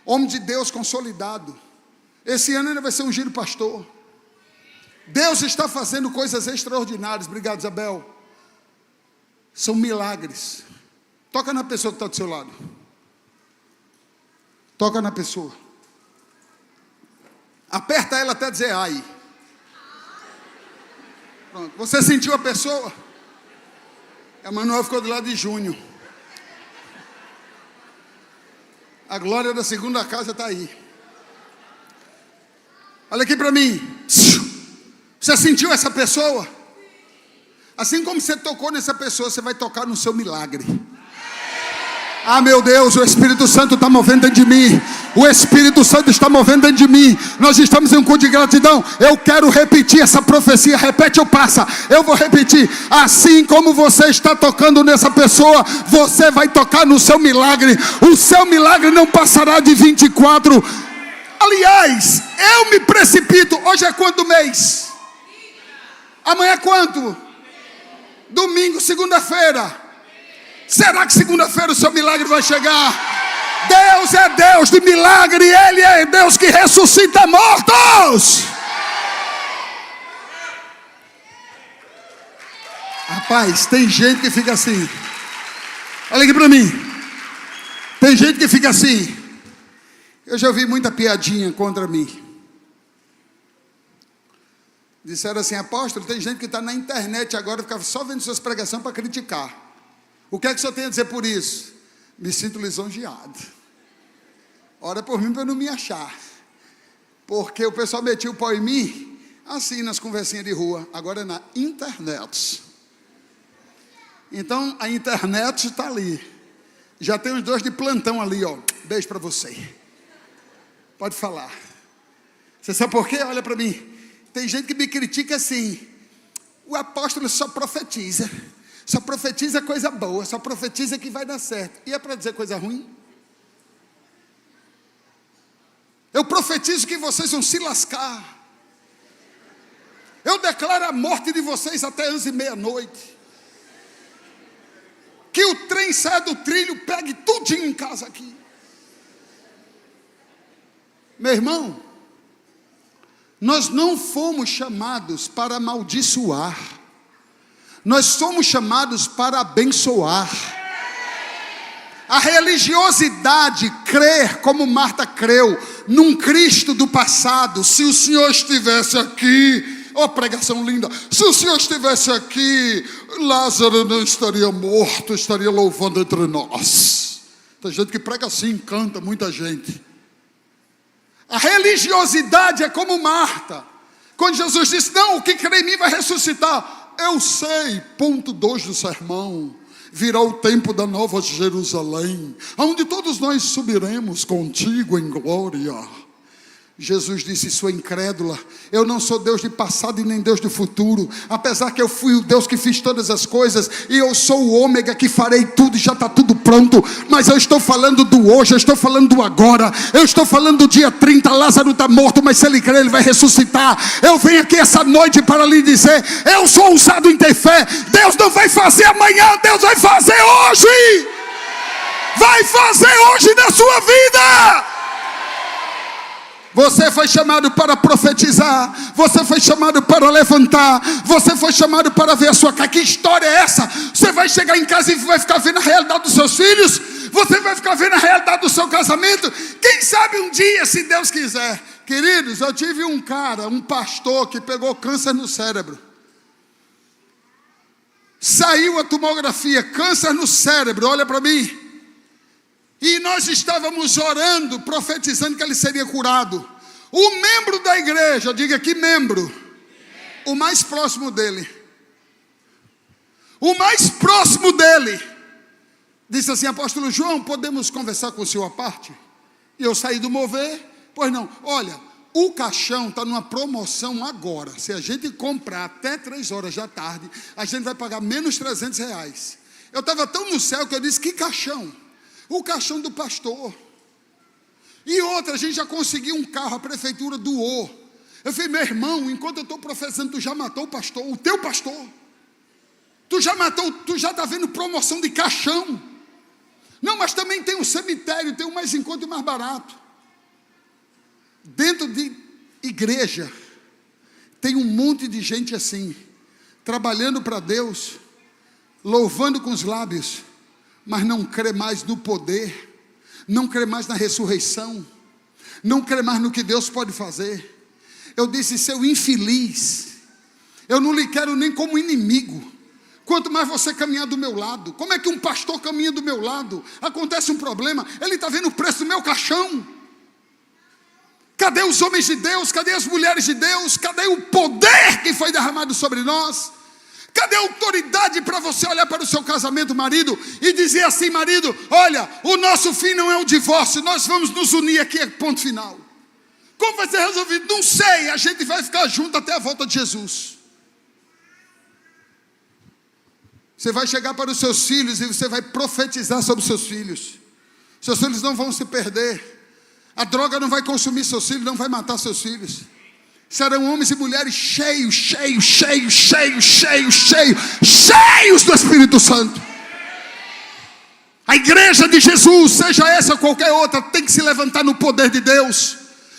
Homem de Deus consolidado. Esse ano ele vai ser ungido pastor. Deus está fazendo coisas extraordinárias. Obrigado, Isabel. São milagres. Toca na pessoa que está do seu lado. Toca na pessoa. Aperta ela até dizer ai. Pronto. Você sentiu a pessoa? A Manuel ficou do lado de Júnior. A glória da segunda casa está aí. Olha aqui para mim. Você sentiu essa pessoa? Assim como você tocou nessa pessoa, você vai tocar no seu milagre. Ah, meu Deus, o Espírito Santo está movendo dentro de mim. O Espírito Santo está movendo dentro de mim. Nós estamos em um culto de gratidão. Eu quero repetir essa profecia. Repete ou passa? Eu vou repetir. Assim como você está tocando nessa pessoa, você vai tocar no seu milagre. O seu milagre não passará de 24. Aliás, eu me precipito. Hoje é quanto mês? Amanhã é quanto? Domingo, segunda-feira. Será que segunda-feira o seu milagre vai chegar? Deus é Deus de milagre. Ele é Deus que ressuscita mortos. Rapaz, tem gente que fica assim. Olha aqui para mim. Tem gente que fica assim. Eu já ouvi muita piadinha contra mim. Disseram assim: apóstolo, tem gente que está na internet agora, fica só vendo suas pregações para criticar. O que é que o senhor tem a dizer por isso? Me sinto lisonjeado. Ora por mim para eu não me achar. Porque o pessoal metia o pau em mim, assim nas conversinhas de rua. Agora é na internet. Então a internet está ali. Já tem os dois de plantão ali, ó. Beijo para você. Pode falar. Você sabe por quê? Olha para mim. Tem gente que me critica assim: o apóstolo só profetiza. Só profetiza coisa boa, só profetiza que vai dar certo. E é para dizer coisa ruim? Eu profetizo que vocês vão se lascar. Eu declaro a morte de vocês até 11h30. Que o trem saia do trilho, pegue tudinho em casa aqui. Meu irmão, nós não fomos chamados para amaldiçoar. Nós somos chamados para abençoar. A religiosidade, crer como Marta creu, num Cristo do passado. Se o Senhor estivesse aqui, oh pregação linda, se o Senhor estivesse aqui, Lázaro não estaria morto, estaria louvando entre nós. Tem gente que prega assim, canta muita gente. A religiosidade é como Marta, quando Jesus disse: não, o que crê em mim vai ressuscitar. Eu sei, ponto 2 do sermão: virá o tempo da nova Jerusalém, onde todos nós subiremos contigo em glória. Jesus disse: sua incrédula, eu não sou Deus de passado e nem Deus de futuro, apesar que eu fui o Deus que fiz todas as coisas, e eu sou o ômega que farei tudo, e já está tudo pronto, mas eu estou falando do hoje, eu estou falando do agora, eu estou falando do dia 30, Lázaro está morto, mas se ele crer ele vai ressuscitar. Eu venho aqui essa noite para lhe dizer: eu sou ousado em ter fé. Deus não vai fazer amanhã, Deus vai fazer hoje. Vai fazer hoje na sua vida. Você foi chamado para profetizar. Você foi chamado para levantar. Você foi chamado para ver a sua casa. Que história é essa? Você vai chegar em casa e vai ficar vendo a realidade dos seus filhos? Você vai ficar vendo a realidade do seu casamento? Quem sabe um dia, se Deus quiser. Queridos, eu tive um pastor que pegou câncer no cérebro. Saiu a tomografia, câncer no cérebro, olha para mim. E nós estávamos orando, profetizando que ele seria curado. O membro da igreja, diga que membro? O mais próximo dele. O mais próximo dele disse assim: apóstolo João, podemos conversar com o senhor à parte? E eu saí do mover. Pois não, olha, o caixão está numa promoção agora. Se a gente comprar até 3 horas da tarde, a gente vai pagar menos R$300. Eu estava tão no céu que eu disse: que caixão? O caixão do pastor. E outra, a gente já conseguiu um carro, a prefeitura doou. Eu falei: meu irmão, enquanto eu estou profetizando, tu já matou o pastor, o teu pastor. Tu já matou, tu já está vendo promoção de caixão. Não, mas também tem um cemitério, tem um mais em conta e mais barato. Dentro de igreja, tem um monte de gente assim, trabalhando para Deus, louvando com os lábios, mas não crê mais no poder, não crê mais na ressurreição, não crê mais no que Deus pode fazer. Eu disse: seu infeliz, eu não lhe quero nem como inimigo, quanto mais você caminhar do meu lado. Como é que um pastor caminha do meu lado? Acontece um problema, ele está vendo o preço do meu caixão. Cadê os homens de Deus? Cadê as mulheres de Deus? Cadê o poder que foi derramado sobre nós? Cadê a autoridade para você olhar para o seu casamento, marido, e dizer assim: marido, olha, o nosso fim não é o divórcio, nós vamos nos unir aqui, ponto final. Como vai ser resolvido? Não sei, a gente vai ficar junto até a volta de Jesus. Você vai chegar para os seus filhos e você vai profetizar sobre os seus filhos. Seus filhos não vão se perder. A droga não vai consumir seus filhos, não vai matar seus filhos. Serão homens e mulheres cheios do Espírito Santo. A igreja de Jesus, seja essa ou qualquer outra, tem que se levantar no poder de Deus.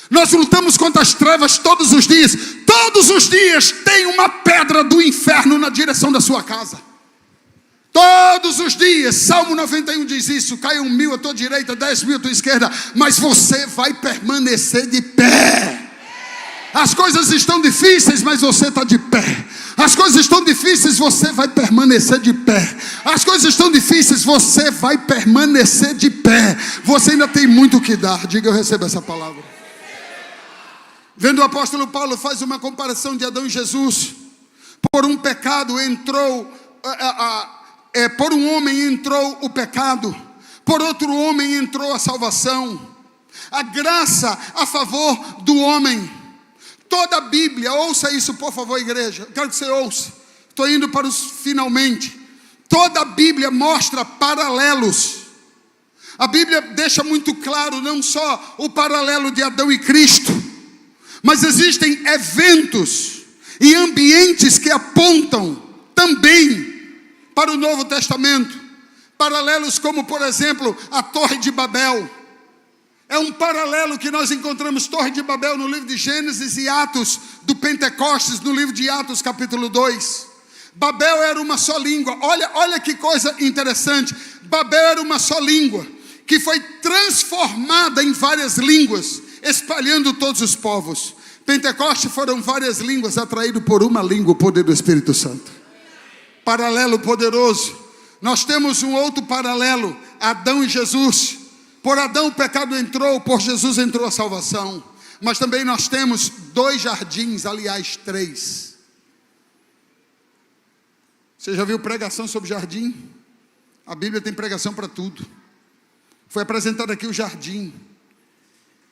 Nós lutamos contra as trevas todos os dias. Todos os dias tem uma pedra do inferno na direção da sua casa. Todos os dias. Salmo 91 diz isso: caiam 1000 à tua direita, 10.000 à tua esquerda, mas você vai permanecer de pé. As coisas estão difíceis, mas você está de pé. As coisas estão difíceis, você vai permanecer de pé. As coisas estão difíceis, você vai permanecer de pé. Você ainda tem muito o que dar. Diga: eu recebo essa palavra. Vendo o apóstolo Paulo faz uma comparação de Adão e Jesus. Por um pecado entrou, por um homem entrou o pecado, por outro homem entrou a salvação. A graça a favor do homem. Toda a Bíblia, ouça isso por favor, igreja, quero que você ouça, estou indo para os finalmente. Toda a Bíblia mostra paralelos. A Bíblia deixa muito claro não só o paralelo de Adão e Cristo, mas existem eventos e ambientes que apontam também para o Novo Testamento. Paralelos como, por exemplo, a Torre de Babel. É um paralelo que nós encontramos, Torre de Babel, no livro de Gênesis, e Atos do Pentecostes, no livro de Atos capítulo 2. Babel era uma só língua. Olha que coisa interessante. Babel era uma só língua, que foi transformada em várias línguas, espalhando todos os povos. Pentecoste foram várias línguas, atraído por uma língua, o poder do Espírito Santo. Paralelo poderoso. Nós temos um outro paralelo, Adão e Jesus. Por Adão o pecado entrou, por Jesus entrou a salvação. Mas também nós temos 2 jardins, aliás 3. Você já viu pregação sobre jardim? A Bíblia tem pregação para tudo. Foi apresentado aqui o jardim.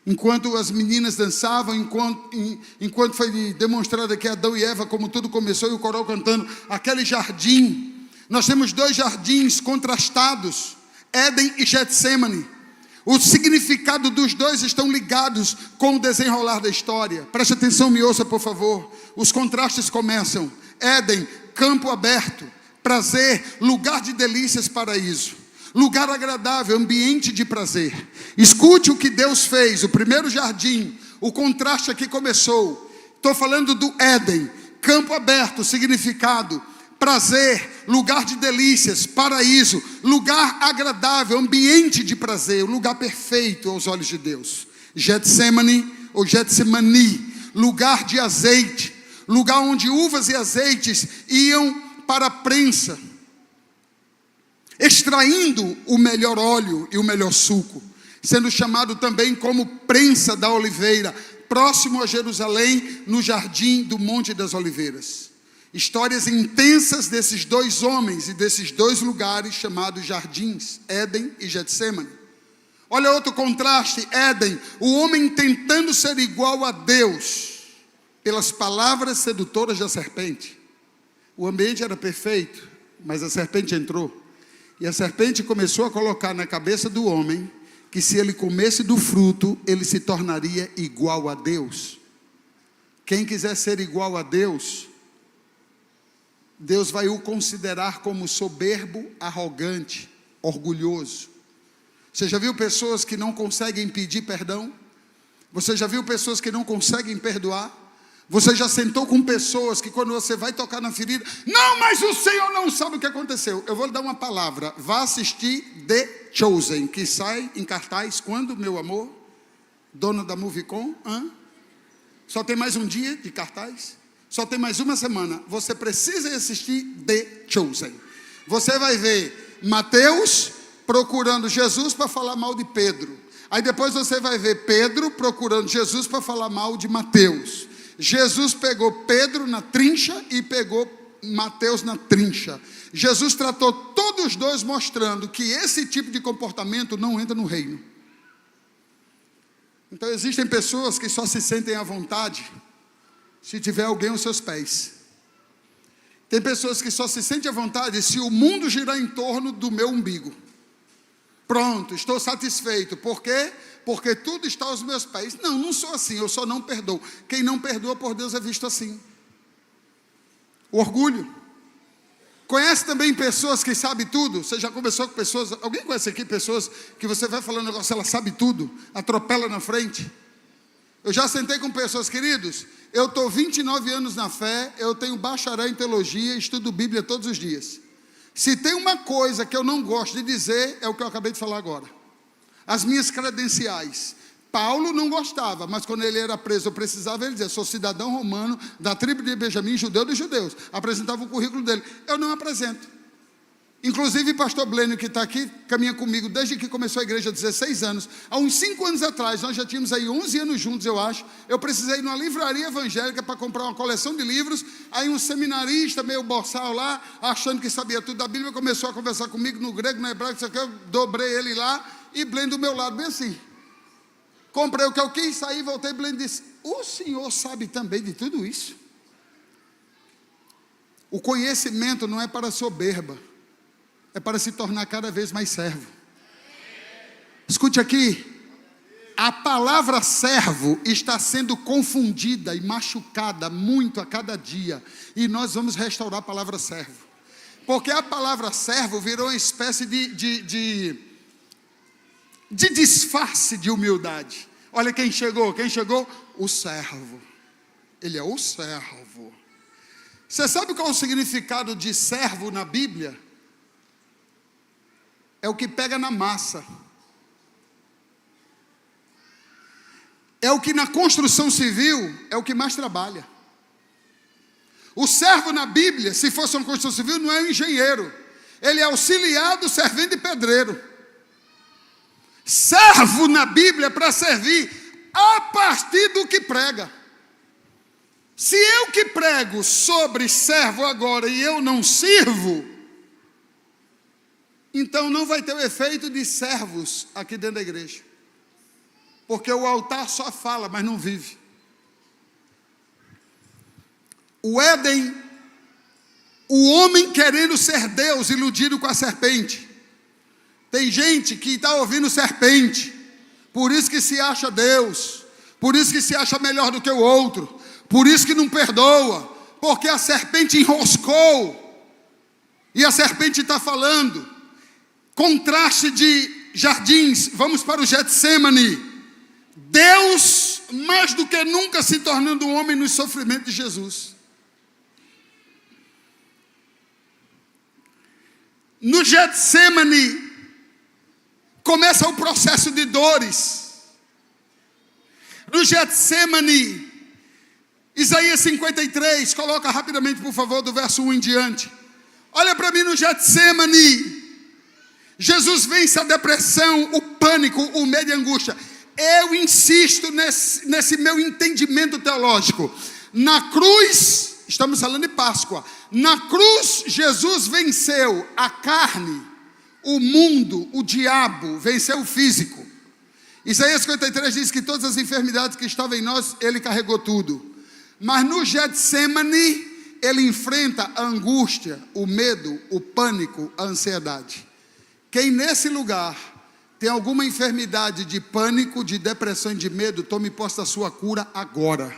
Enquanto as meninas dançavam, enquanto foi demonstrado aqui Adão e Eva, como tudo começou, e o coral cantando, aquele jardim. Nós temos 2 jardins contrastados, Éden e Getsêmani. O significado dos dois estão ligados com o desenrolar da história. Preste atenção, me ouça por favor. Os contrastes começam. Éden, campo aberto, prazer, lugar de delícias, paraíso. Lugar agradável, ambiente de prazer. Escute o que Deus fez. O primeiro jardim, o contraste aqui começou. Estou falando do Éden, campo aberto, significado, prazer, lugar de delícias, paraíso, lugar agradável, ambiente de prazer, um lugar perfeito aos olhos de Deus. Getsemane ou Getsemani, lugar de azeite, lugar onde uvas e azeites iam para a prensa, extraindo o melhor óleo e o melhor suco, sendo chamado também como prensa da oliveira, próximo a Jerusalém, no jardim do Monte das Oliveiras. Histórias intensas desses 2 homens e desses 2 lugares chamados jardins, Éden e Getsemane. Olha outro contraste, Éden, o homem tentando ser igual a Deus, pelas palavras sedutoras da serpente. O ambiente era perfeito, mas a serpente entrou. E a serpente começou a colocar na cabeça do homem que se ele comesse do fruto, ele se tornaria igual a Deus. Quem quiser ser igual a Deus, Deus vai o considerar como soberbo, arrogante, orgulhoso. Você já viu pessoas que não conseguem pedir perdão? Você já viu pessoas que não conseguem perdoar? Você já sentou com pessoas que quando você vai tocar na ferida, não, mas o Senhor não sabe o que aconteceu. Eu vou lhe dar uma palavra, vá assistir The Chosen, que sai em cartaz quando, meu amor? Dono da Movicon? Só tem mais um dia de cartaz? Só tem mais uma semana. Você precisa assistir The Chosen. Você vai ver Mateus procurando Jesus para falar mal de Pedro. Aí depois você vai ver Pedro procurando Jesus para falar mal de Mateus. Jesus pegou Pedro na trincha e pegou Mateus na trincha. Jesus tratou todos os dois, mostrando que esse tipo de comportamento não entra no reino. Então existem pessoas que só se sentem à vontade se tiver alguém aos seus pés. Tem pessoas que só se sentem à vontade se o mundo girar em torno do meu umbigo. Pronto, estou satisfeito. Por quê? Porque tudo está aos meus pés. Não, não sou assim, eu só não perdoo. Quem não perdoa por Deus é visto assim. O orgulho. Conhece também pessoas que sabem tudo? Você já conversou com pessoas? Alguém conhece aqui pessoas que você vai falando um negócio, ela sabe tudo, atropela na frente? Eu já sentei com pessoas, queridos, eu estou 29 anos na fé, eu tenho bacharel em teologia, estudo Bíblia todos os dias. Se tem uma coisa que eu não gosto de dizer, é o que eu acabei de falar agora. As minhas credenciais. Paulo não gostava, mas quando ele era preso, eu precisava, ele dizia, sou cidadão romano, da tribo de Benjamim, judeu dos judeus. Apresentava o currículo dele. Eu não apresento. Inclusive, pastor Blênio, que está aqui, caminha comigo desde que começou a igreja há 16 anos. Há uns 5 anos atrás, nós já tínhamos aí 11 anos juntos, eu acho. Eu precisei ir numa livraria evangélica para comprar uma coleção de livros. Aí um seminarista, meio boçal lá, achando que sabia tudo da Bíblia, começou a conversar comigo no grego, no hebraico, eu dobrei ele lá e Blênio do meu lado, bem assim. Comprei o que eu quis, saí, voltei, Blênio disse, o senhor sabe também de tudo isso? O conhecimento não é para soberba, é para se tornar cada vez mais servo. Escute aqui, a palavra servo está sendo confundida e machucada muito a cada dia, e nós vamos restaurar a palavra servo, porque a palavra servo virou uma espécie de disfarce de humildade. Olha quem chegou, o servo. Ele é o servo. Você sabe qual é o significado de servo na Bíblia? É o que pega na massa. É o que na construção civil é o que mais trabalha. O servo na Bíblia, se fosse uma construção civil, não é um engenheiro. Ele é auxiliar do servente e pedreiro. Servo na Bíblia é para servir a partir do que prega. Se eu que prego sobre servo agora e eu não sirvo, então não vai ter o efeito de servos aqui dentro da igreja. Porque o altar só fala, mas não vive. O Éden, o homem querendo ser Deus, iludido com a serpente. Tem gente que está ouvindo serpente, por isso que se acha Deus, por isso que se acha melhor do que o outro, por isso que não perdoa, porque a serpente enroscou, e a serpente está falando. Contraste de jardins, vamos para o Getsemane. Deus, mais do que nunca, se tornando um homem no sofrimento de Jesus. No Getsemane, começa o processo de dores. No Getsemane, Isaías 53, coloca rapidamente, por favor, do verso 1 em diante. Olha para mim no Getsemane. Jesus vence a depressão, o pânico, o medo e a angústia. Eu insisto nesse meu entendimento teológico. Na cruz, estamos falando de Páscoa. Na cruz, Jesus venceu a carne, o mundo, o diabo, venceu o físico. Isaías 53 diz que todas as enfermidades que estavam em nós, ele carregou tudo. Mas no Getsemane, ele enfrenta a angústia, o medo, o pânico, a ansiedade. Quem nesse lugar tem alguma enfermidade de pânico, de depressão e de medo, tome posse da sua cura agora.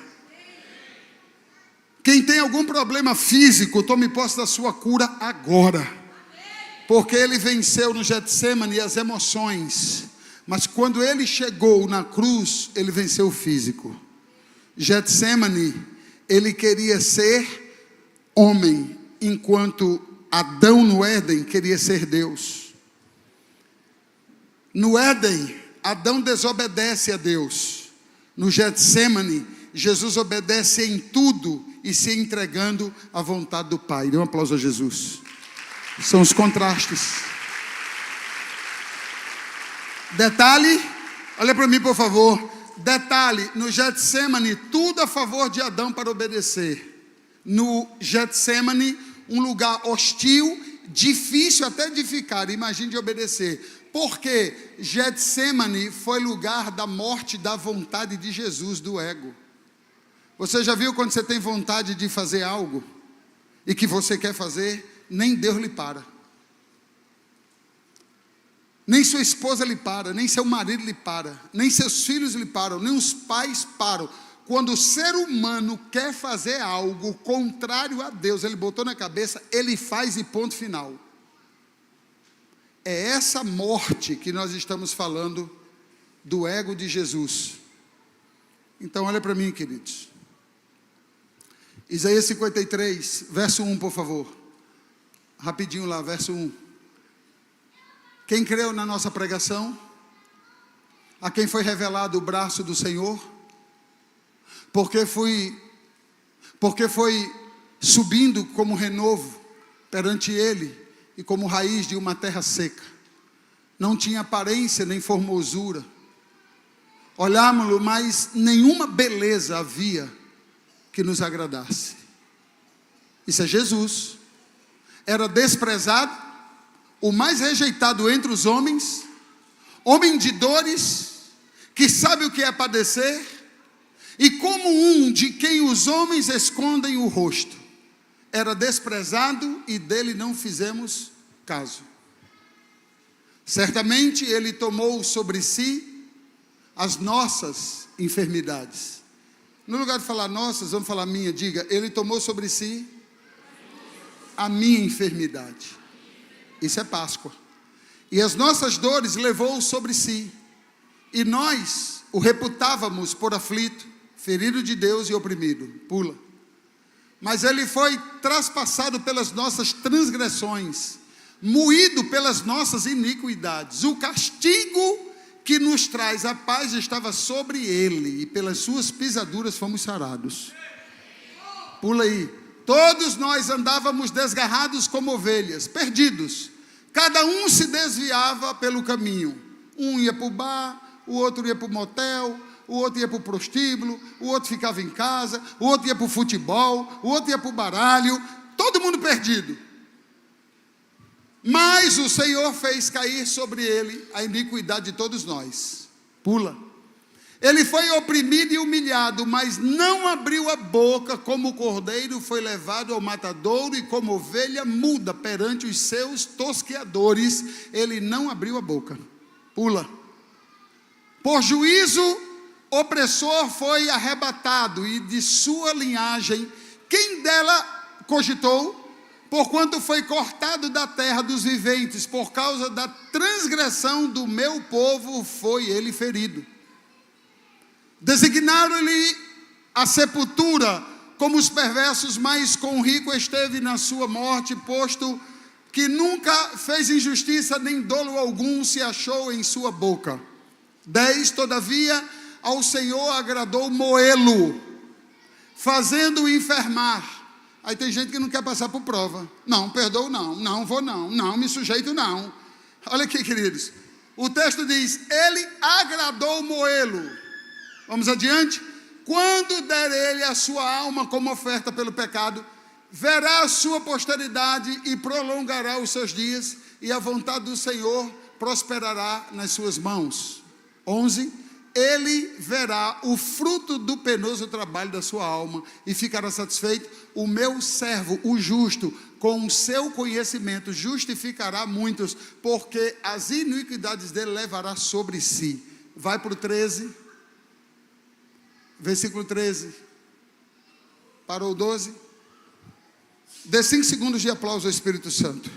Quem tem algum problema físico, tome posse da sua cura agora. Porque ele venceu no Getsemane as emoções, mas quando ele chegou na cruz, ele venceu o físico. Getsemane, ele queria ser homem, enquanto Adão no Éden queria ser Deus. No Éden, Adão desobedece a Deus. No Getsemane, Jesus obedece em tudo e se entregando à vontade do Pai. Dê um aplauso a Jesus. São os contrastes. Detalhe, olha para mim por favor. Detalhe, no Getsemane, tudo a favor de Adão para obedecer. No Getsemane, um lugar hostil, difícil até de ficar, imagine de obedecer. Porque Getsêmani foi lugar da morte da vontade de Jesus, do ego. Você já viu quando você tem vontade de fazer algo e que você quer fazer, nem Deus lhe para. Nem sua esposa lhe para, nem seu marido lhe para, nem seus filhos lhe param, nem os pais param. Quando o ser humano quer fazer algo contrário a Deus, ele botou na cabeça, ele faz e ponto final. É essa morte que nós estamos falando do ego de Jesus. Então olha para mim, queridos. Isaías 53, verso 1, por favor. Rapidinho lá, verso 1. Quem creu na nossa pregação? A quem foi revelado o braço do Senhor? Porque foi subindo como renovo perante Ele, e como raiz de uma terra seca. Não tinha aparência nem formosura. Olhámos-lo, mas nenhuma beleza havia que nos agradasse. Isso é Jesus. Era desprezado, o mais rejeitado entre os homens, homem de dores, que sabe o que é padecer, e como um de quem os homens escondem o rosto. Era desprezado e dele não fizemos caso. Certamente ele tomou sobre si as nossas enfermidades. No lugar de falar nossas, vamos falar minha, diga, ele tomou sobre si a minha enfermidade. Isso é Páscoa. E as nossas dores levou sobre si. E nós o reputávamos por aflito, ferido de Deus e oprimido. Pula. Mas ele foi traspassado pelas nossas transgressões, moído pelas nossas iniquidades. O castigo que nos traz a paz estava sobre ele, e pelas suas pisaduras fomos sarados. Pula aí. Todos nós andávamos desgarrados como ovelhas, perdidos. Cada um se desviava pelo caminho. Um ia para o bar, o outro ia para o motel, o outro ia para o prostíbulo, o outro ficava em casa, o outro ia para o futebol, o outro ia para o baralho, todo mundo perdido. Mas o Senhor fez cair sobre ele a iniquidade de todos nós. Pula. Ele foi oprimido e humilhado, mas não abriu a boca, como o cordeiro foi levado ao matadouro, e como ovelha muda perante os seus tosqueadores, ele não abriu a boca. Pula. Por juízo, opressor foi arrebatado, e de sua linhagem, quem dela cogitou? Porquanto foi cortado da terra dos viventes, por causa da transgressão do meu povo, foi ele ferido. Designaram-lhe a sepultura como os perversos, mas com o rico esteve na sua morte, posto que nunca fez injustiça, nem dolo algum se achou em sua boca. 10, todavia, ao Senhor agradou moê-lo, fazendo-o enfermar. Aí tem gente que não quer passar por prova. Não, perdoo não, não vou não me sujeito não. Olha aqui, queridos. O texto diz, ele agradou moê-lo. Vamos adiante. Quando der ele a sua alma como oferta pelo pecado, verá a sua posteridade e prolongará os seus dias, e a vontade do Senhor prosperará nas suas mãos. 11, ele verá o fruto do penoso trabalho da sua alma e ficará satisfeito. O meu servo, o justo, com o seu conhecimento justificará muitos, porque as iniquidades dele levará sobre si. Vai para o 13, versículo 13, parou o 12, dê 5 segundos de aplauso ao Espírito Santo.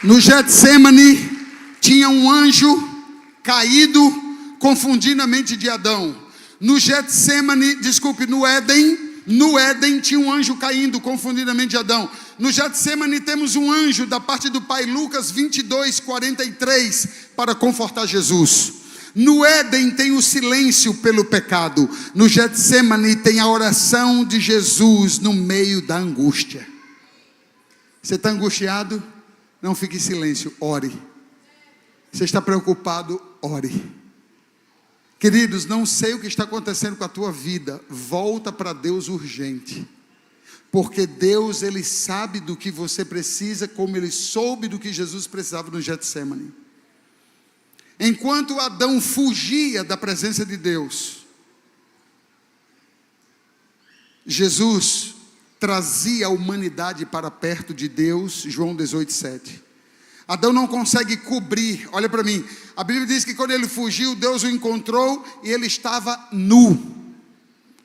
No Getsêmani tinha um anjo caído, confundindo a mente de Adão. No Getsêmani, no Éden tinha um anjo caindo, confundindo a mente de Adão. No Getsêmani temos um anjo da parte do Pai, Lucas 22, 43, para confortar Jesus. No Éden tem o silêncio pelo pecado. No Getsêmani tem a oração de Jesus no meio da angústia. Você está angustiado? Não fique em silêncio, ore. Você está preocupado? Ore. Queridos, não sei o que está acontecendo com a tua vida. Volta para Deus urgente. Porque Deus, Ele sabe do que você precisa, como Ele soube do que Jesus precisava no Getsemane. Enquanto Adão fugia da presença de Deus, Jesus trazia a humanidade para perto de Deus. João 18:7. Adão não consegue cobrir, olha para mim, a Bíblia diz que quando ele fugiu, Deus o encontrou e ele estava nu.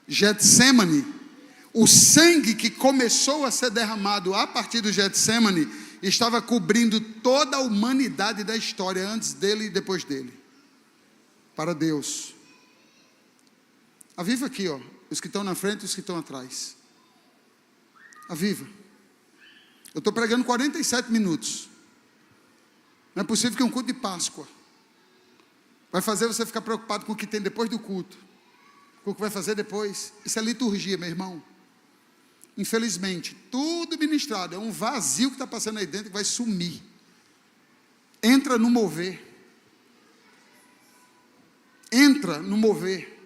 Getsemane, o sangue que começou a ser derramado a partir do Getsemane, estava cobrindo toda a humanidade da história, antes dele e depois dele, para Deus. Aviva aqui, ó, os que estão na frente e os que estão atrás. Aviva. Eu estou pregando 47 minutos. Não é possível que um culto de Páscoa vai fazer você ficar preocupado com o que tem depois do culto, com o que vai fazer depois. Isso é liturgia, meu irmão. Infelizmente, tudo ministrado é um vazio que está passando aí dentro que vai sumir. Entra no mover. Entra no mover.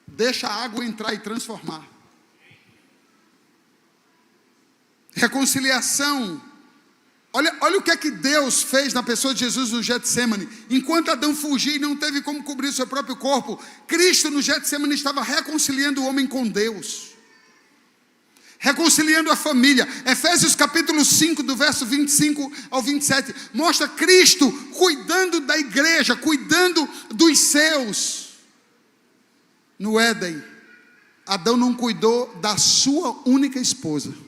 Deixa a água entrar e transformar. Reconciliação. Olha o que é que Deus fez na pessoa de Jesus no Getsemane. Enquanto Adão fugia e não teve como cobrir o seu próprio corpo, Cristo no Getsemane estava reconciliando o homem com Deus, reconciliando a família. Efésios capítulo 5, do verso 25 ao 27, mostra Cristo cuidando da igreja, cuidando dos seus. No Éden, Adão não cuidou da sua única esposa.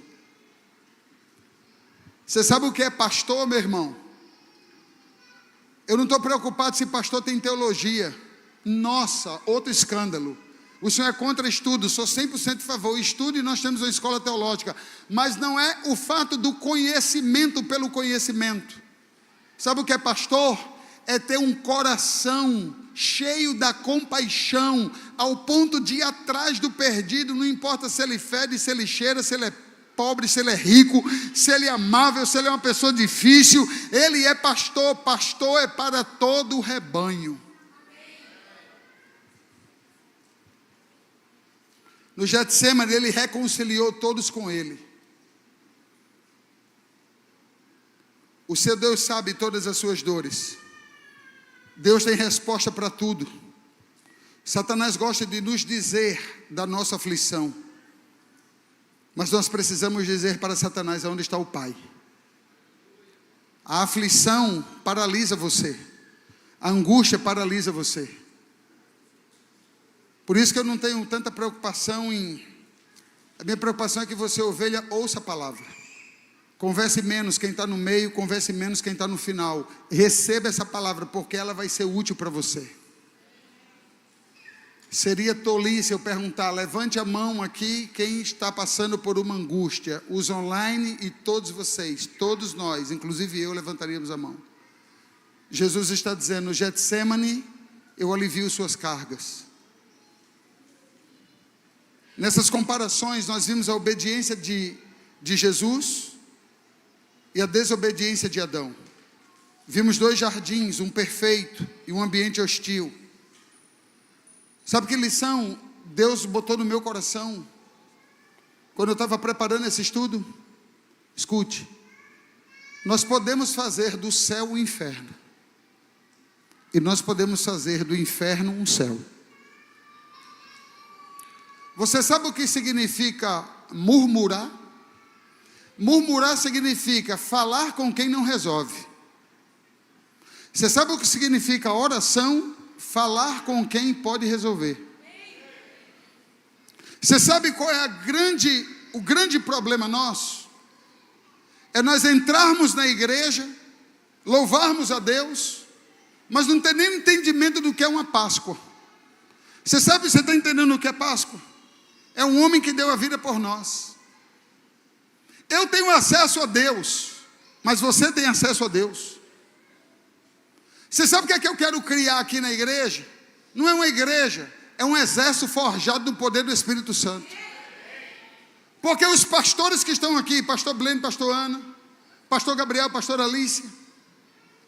Você sabe o que é pastor, meu irmão? Eu não estou preocupado se pastor tem teologia. Nossa, outro escândalo. O senhor é contra estudo, sou 100% a favor. Estude, nós temos uma escola teológica. Mas não é o fato do conhecimento pelo conhecimento. Sabe o que é pastor? É ter um coração cheio da compaixão, ao ponto de ir atrás do perdido, não importa se ele fede, se ele cheira, se ele é pobre, se ele é rico, se ele é amável, se ele é uma pessoa difícil. Ele é pastor. Pastor é para todo o rebanho. No Getsemane ele reconciliou todos com ele. O seu Deus sabe todas as suas dores. Deus tem resposta para tudo. Satanás gosta de nos dizer da nossa aflição, mas nós precisamos dizer para Satanás aonde está o Pai. A aflição paralisa você. A angústia paralisa você. Por isso que eu não tenho tanta preocupação a minha preocupação é que você, ovelha, ouça a palavra. Converse menos quem está no meio, converse menos quem está no final. Receba essa palavra, porque ela vai ser útil para você. Seria tolice eu perguntar, levante a mão aqui quem está passando por uma angústia. Os online e todos vocês, todos nós, inclusive eu, levantaríamos a mão. Jesus está dizendo, no Getsemane, eu alivio suas cargas. Nessas comparações, nós vimos a obediência de Jesus e a desobediência de Adão. Vimos dois jardins, um perfeito e um ambiente hostil. Sabe que lição Deus botou no meu coração quando eu estava preparando esse estudo? Escute, nós podemos fazer do céu um inferno, e nós podemos fazer do inferno um céu. Você sabe o que significa murmurar? Murmurar significa falar com quem não resolve. Você sabe o que significa oração? Falar com quem pode resolver. Você sabe qual é o grande problema nosso? É nós entrarmos na igreja, louvarmos a Deus, mas não ter nem entendimento do que é uma Páscoa. Você sabe, você está entendendo o que é Páscoa? É um homem que deu a vida por nós. Eu tenho acesso a Deus, mas você tem acesso a Deus. Você sabe o que é que eu quero criar aqui na igreja? Não é uma igreja, é um exército forjado no poder do Espírito Santo. Porque os pastores que estão aqui, pastor Blênio, pastor Ana, pastor Gabriel, pastora Alicia,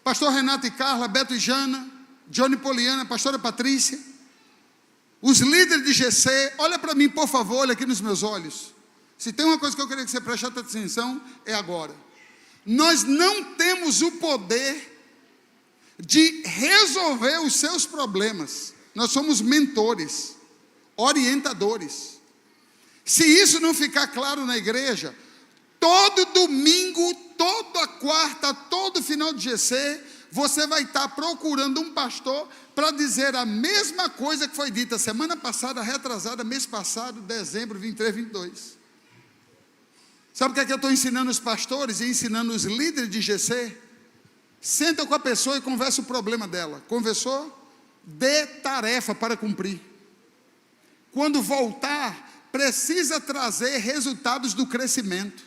pastor Renato e Carla, Beto e Jana, Johnny e Poliana, pastora Patrícia, Os líderes de GC, olha para mim, por favor, olha aqui nos meus olhos. Se tem uma coisa que eu queria que você preste atenção, é agora. Nós não temos o poder de resolver os seus problemas. Nós somos mentores, orientadores. Se isso não ficar claro na igreja, todo domingo, toda quarta, todo final de GC, você vai estar procurando um pastor para dizer a mesma coisa que foi dita semana passada, retrasada, mês passado, dezembro, 23, 22. Sabe o que é que eu estou ensinando os pastores e ensinando os líderes de GC? Senta com a pessoa e conversa o problema dela. Conversou? Dê tarefa para cumprir. Quando voltar, precisa trazer resultados do crescimento.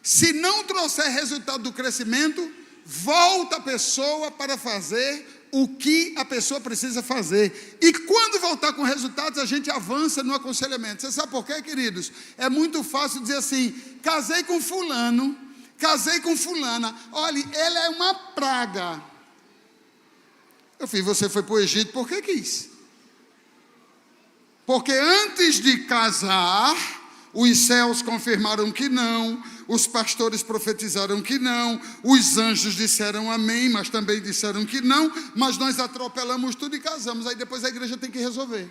Se não trouxer resultado do crescimento, volta a pessoa para fazer o que a pessoa precisa fazer. E quando voltar com resultados, a gente avança no aconselhamento. Você sabe por quê, queridos? É muito fácil dizer assim: casei com fulano, casei com fulana, olha, ela é uma praga. Eu falei, você foi para o Egito porque quis. Porque antes de casar, os céus confirmaram que não, os pastores profetizaram que não, os anjos disseram amém, mas também disseram que não, mas nós atropelamos tudo e casamos. Aí depois a igreja tem que resolver.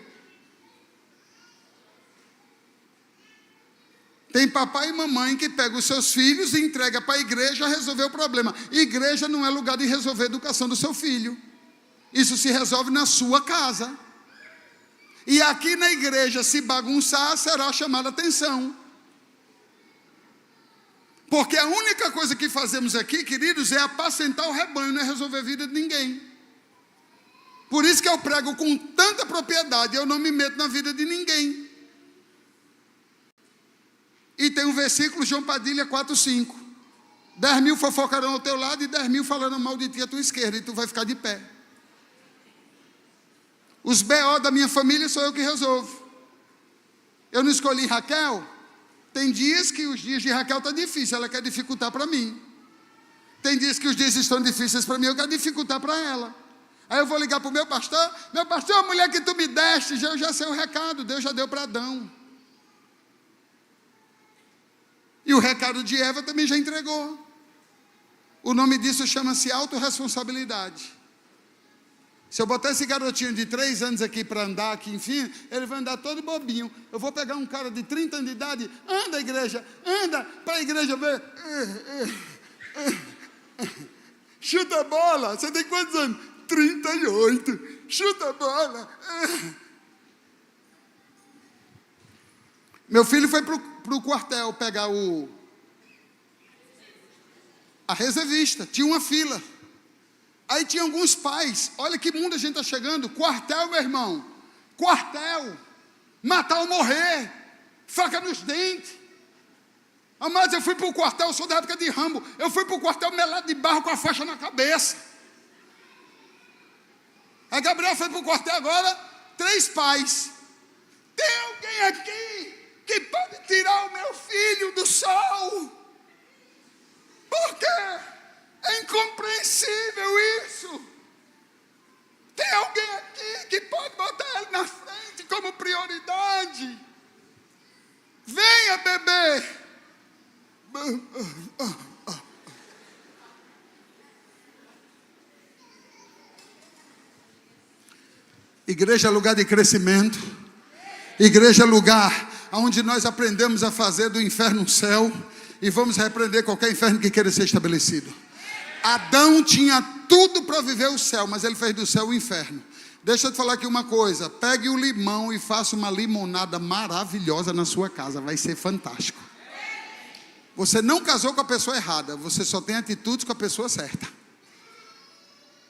Tem papai e mamãe que pegam os seus filhos e entrega para a igreja resolver o problema. Igreja não é lugar de resolver a educação do seu filho. Isso se resolve na sua casa. E aqui na igreja, se bagunçar, será chamada atenção. Porque a única coisa que fazemos aqui, queridos, é apacentar o rebanho, não é resolver a vida de ninguém. Por isso que eu prego com tanta propriedade, eu não me meto na vida de ninguém. E tem um versículo, João Padilha 4,5. 10 mil fofocarão ao teu lado e 10 mil falando mal de ti à tua esquerda, e tu vai ficar de pé. Os BO da minha família sou eu que resolvo. Eu não escolhi Raquel. Tem dias que os dias de Raquel estão difíceis, ela quer dificultar para mim. Tem dias que os dias estão difíceis para mim, eu quero dificultar para ela. Aí eu vou ligar para o meu pastor, a mulher que tu me deste, eu já sei o recado, Deus já deu para Adão. E o recado de Eva também já entregou. O nome disso chama-se autorresponsabilidade. Se eu botar esse garotinho de 3 anos aqui para andar aqui, enfim, ele vai andar todo bobinho. Eu vou pegar um cara de 30 anos de idade, anda igreja, anda para a igreja ver. Chuta a bola, você tem quantos anos? 38, chuta a bola. Meu filho foi para o quartel pegar a reservista, tinha uma fila. Aí tinha alguns pais, olha que mundo a gente está chegando, quartel, meu irmão, quartel, matar ou morrer, faca nos dentes. Amados, eu fui para o quartel, eu sou da época de Rambo, eu fui para o quartel melado de barro com a faixa na cabeça. A Gabriel foi para o quartel agora, 3 pais. Tem alguém aqui que pode tirar o meu filho do sol? Por quê? É incompreensível isso. Tem alguém aqui que pode botar ele na frente como prioridade? Venha, bebê. Igreja é lugar de crescimento. Igreja é lugar onde nós aprendemos a fazer do inferno um céu e vamos repreender qualquer inferno que queira ser estabelecido. Adão tinha tudo para viver o céu, mas ele fez do céu o inferno. Deixa eu te falar aqui uma coisa. Pegue o limão e faça uma limonada maravilhosa na sua casa. Vai ser fantástico. Você não casou com a pessoa errada. Você só tem atitudes com a pessoa certa.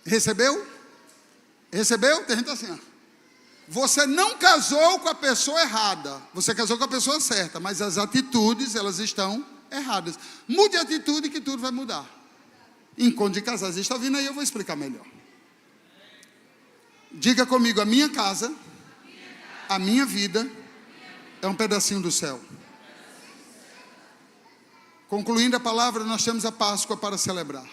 Recebeu? Recebeu? Tem gente assim, ó. Você não casou com a pessoa errada. Você casou com a pessoa certa. Mas as atitudes, elas estão erradas. Mude a atitude que tudo vai mudar. Encontro de casais, está vindo aí, eu vou explicar melhor. Diga comigo, a minha casa, a minha vida é um pedacinho do céu. Concluindo a palavra, nós temos a Páscoa para celebrar.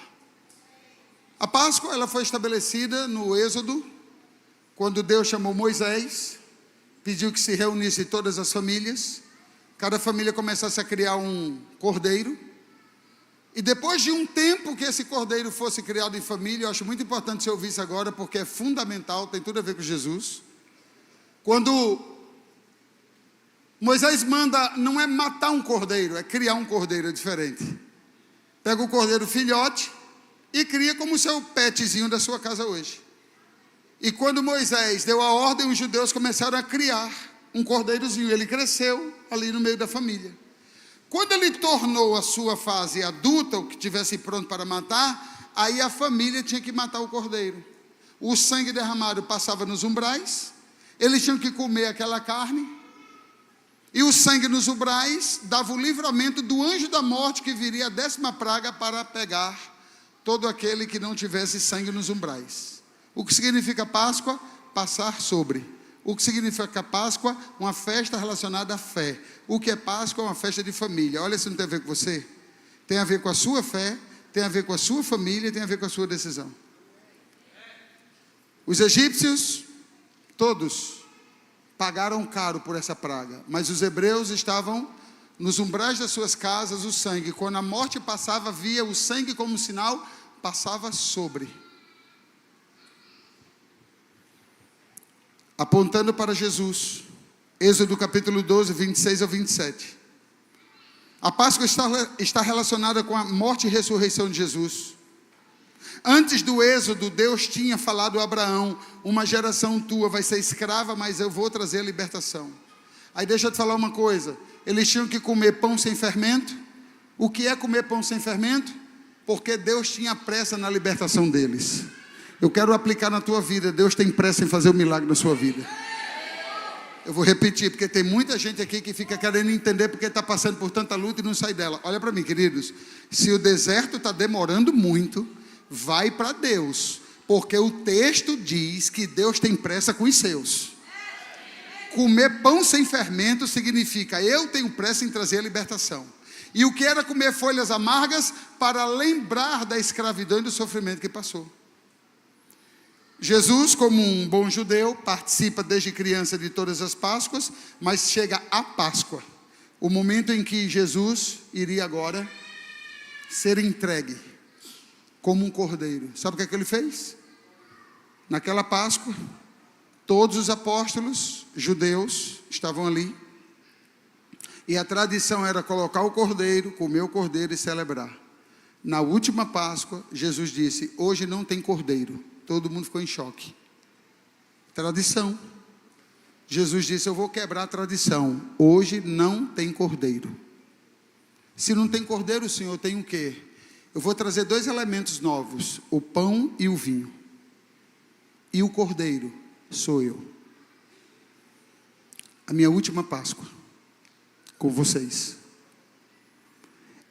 A Páscoa, ela foi estabelecida no Êxodo, quando Deus chamou Moisés, pediu que se reunissem todas as famílias, cada família começasse a criar um cordeiro, e depois de um tempo que esse cordeiro fosse criado em família, eu acho muito importante você ouvir isso agora, porque é fundamental, tem tudo a ver com Jesus. Quando Moisés manda, não é matar um cordeiro, é criar um cordeiro, é diferente. Pega o cordeiro filhote e cria como o seu petzinho da sua casa hoje. E quando Moisés deu a ordem, os judeus começaram a criar um cordeirozinho. Ele cresceu ali no meio da família. Quando ele tornou a sua fase adulta, o que tivesse pronto para matar, aí a família tinha que matar o cordeiro. O sangue derramado passava nos umbrais, eles tinham que comer aquela carne, e o sangue nos umbrais dava o livramento do anjo da morte, que viria a 10ª praga para pegar todo aquele que não tivesse sangue nos umbrais. O que significa Páscoa? Passar sobre. O que significa Páscoa? Uma festa relacionada à fé. O que é Páscoa? Uma festa de família. Olha se não tem a ver com você. Tem a ver com a sua fé, tem a ver com a sua família, tem a ver com a sua decisão. Os egípcios, todos, pagaram caro por essa praga, mas os hebreus estavam nos umbrais das suas casas, o sangue, quando a morte passava, via o sangue como sinal, passava sobre, apontando para Jesus. Êxodo capítulo 12, 26 ao 27. A Páscoa está relacionada com a morte e ressurreição de Jesus. Antes do Êxodo, Deus tinha falado a Abraão: uma geração tua vai ser escrava, mas eu vou trazer a libertação. Aí deixa eu te falar uma coisa, eles tinham que comer pão sem fermento. O que é comer pão sem fermento? Porque Deus tinha pressa na libertação deles. Eu quero aplicar na tua vida, Deus tem pressa em fazer o milagre na sua vida. Eu vou repetir, porque tem muita gente aqui que fica querendo entender porque está passando por tanta luta e não sai dela. Olha para mim, queridos, se o deserto está demorando muito, vai para Deus, porque o texto diz que Deus tem pressa com os seus. Comer pão sem fermento significa: eu tenho pressa em trazer a libertação. E o que era comer folhas amargas? Para lembrar da escravidão e do sofrimento que passou. Jesus, como um bom judeu, participa desde criança de todas as Páscoas, mas chega a Páscoa, o momento em que Jesus iria agora ser entregue como um cordeiro. Sabe o que ele fez? Naquela Páscoa, todos os apóstolos judeus estavam ali, e a tradição era colocar o cordeiro, comer o cordeiro e celebrar. Na última Páscoa, Jesus disse: hoje não tem cordeiro. Todo mundo ficou em choque. Tradição. Jesus disse: eu vou quebrar a tradição. Hoje não tem cordeiro. Se não tem cordeiro, Senhor, tem o quê? Eu vou trazer 2 elementos novos: o pão e o vinho. E o cordeiro sou eu. A minha última Páscoa com vocês.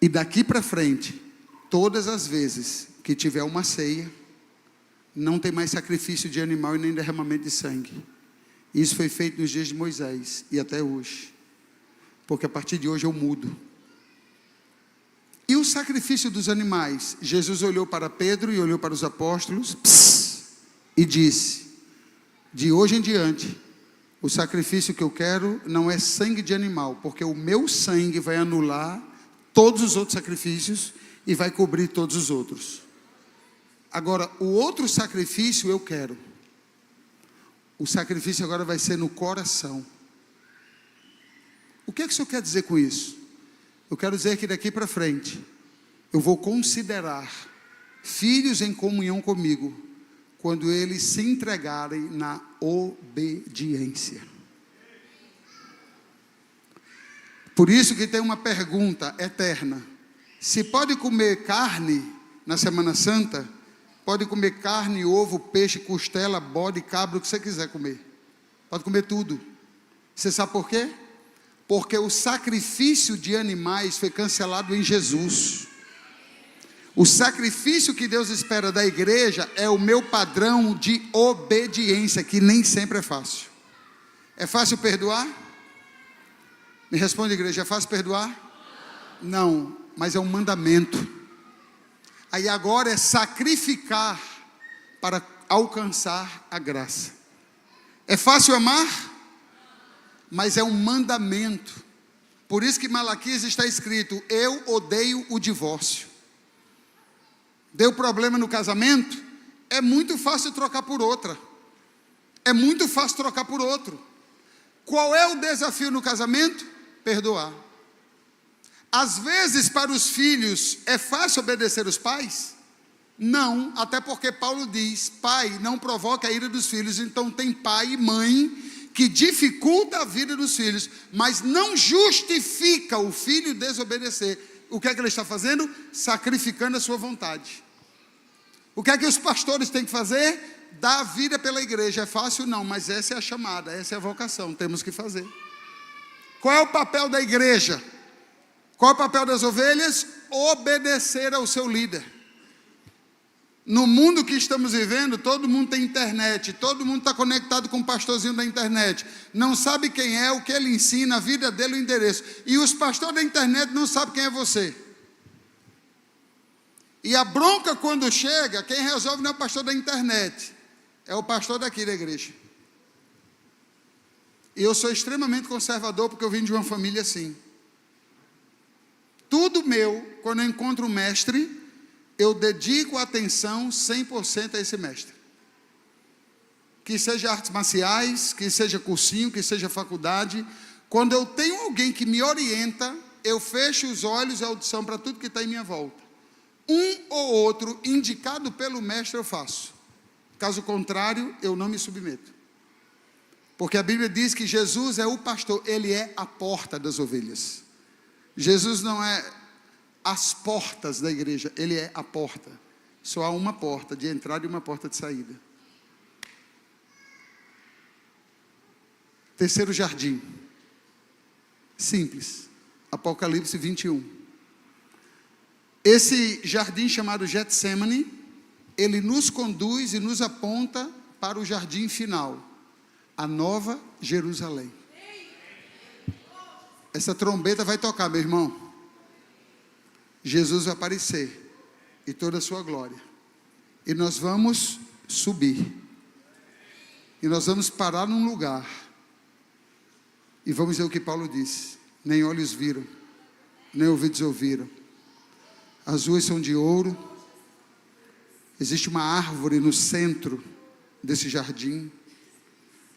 E daqui para frente, todas as vezes que tiver uma ceia, não tem mais sacrifício de animal e nem derramamento de sangue. Isso foi feito nos dias de Moisés e até hoje, porque a partir de hoje eu mudo. E o sacrifício dos animais? Jesus olhou para Pedro e olhou para os apóstolos e disse: de hoje em diante, o sacrifício que eu quero não é sangue de animal, porque o meu sangue vai anular todos os outros sacrifícios e vai cobrir todos os outros. Agora, o outro sacrifício eu quero. O sacrifício agora vai ser no coração. O que é que o Senhor quer dizer com isso? Eu quero dizer que daqui para frente, eu vou considerar filhos em comunhão comigo, quando eles se entregarem na obediência. Por isso que tem uma pergunta eterna: se pode comer carne na Semana Santa? Pode comer carne, ovo, peixe, costela, bode, cabra, o que você quiser comer. Pode comer tudo. Você sabe por quê? Porque o sacrifício de animais foi cancelado em Jesus. O sacrifício que Deus espera da igreja é o meu padrão de obediência, que nem sempre é fácil. É fácil perdoar? Me responde, igreja, é fácil perdoar? Não, mas é um mandamento. Aí agora é sacrificar para alcançar a graça. É fácil amar? Mas é um mandamento. Por isso que em Malaquias está escrito: eu odeio o divórcio. Deu problema no casamento? É muito fácil trocar por outra. É muito fácil trocar por outro. Qual é o desafio no casamento? Perdoar. Às vezes para os filhos é fácil obedecer os pais? Não, até porque Paulo diz: pai não provoca a ira dos filhos. Então tem pai e mãe que dificulta a vida dos filhos, mas não justifica o filho desobedecer. O que é que ele está fazendo? Sacrificando a sua vontade. O que é que os pastores têm que fazer? Dar a vida pela igreja. É fácil? Não, mas essa é a chamada, essa é a vocação, temos que fazer. Qual é o papel da igreja? Qual é o papel das ovelhas? Obedecer ao seu líder. No mundo que estamos vivendo, todo mundo tem internet, todo mundo está conectado com o pastorzinho da internet, não sabe quem é, o que ele ensina, a vida dele, o endereço, e os pastores da internet não sabem quem é você. E a bronca quando chega, quem resolve não é o pastor da internet, é o pastor daqui da igreja. E eu sou extremamente conservador, porque eu vim de uma família assim. Tudo meu, quando eu encontro um mestre, eu dedico atenção 100% a esse mestre. Que seja artes marciais, que seja cursinho, que seja faculdade. Quando eu tenho alguém que me orienta, eu fecho os olhos e a audição para tudo que está em minha volta. Um ou outro indicado pelo mestre eu faço. Caso contrário, eu não me submeto. Porque a Bíblia diz que Jesus é o pastor, ele é a porta das ovelhas. Jesus não é as portas da igreja, ele é a porta. Só há uma porta de entrada e uma porta de saída. Terceiro jardim. Simples. Apocalipse 21. Esse jardim chamado Getsemane, ele nos conduz e nos aponta para o jardim final, a Nova Jerusalém. Essa trombeta vai tocar, meu irmão. Jesus vai aparecer e toda a sua glória. E nós vamos subir. E nós vamos parar num lugar. E vamos ver o que Paulo disse: nem olhos viram, nem ouvidos ouviram. As ruas são de ouro. Existe uma árvore no centro desse jardim.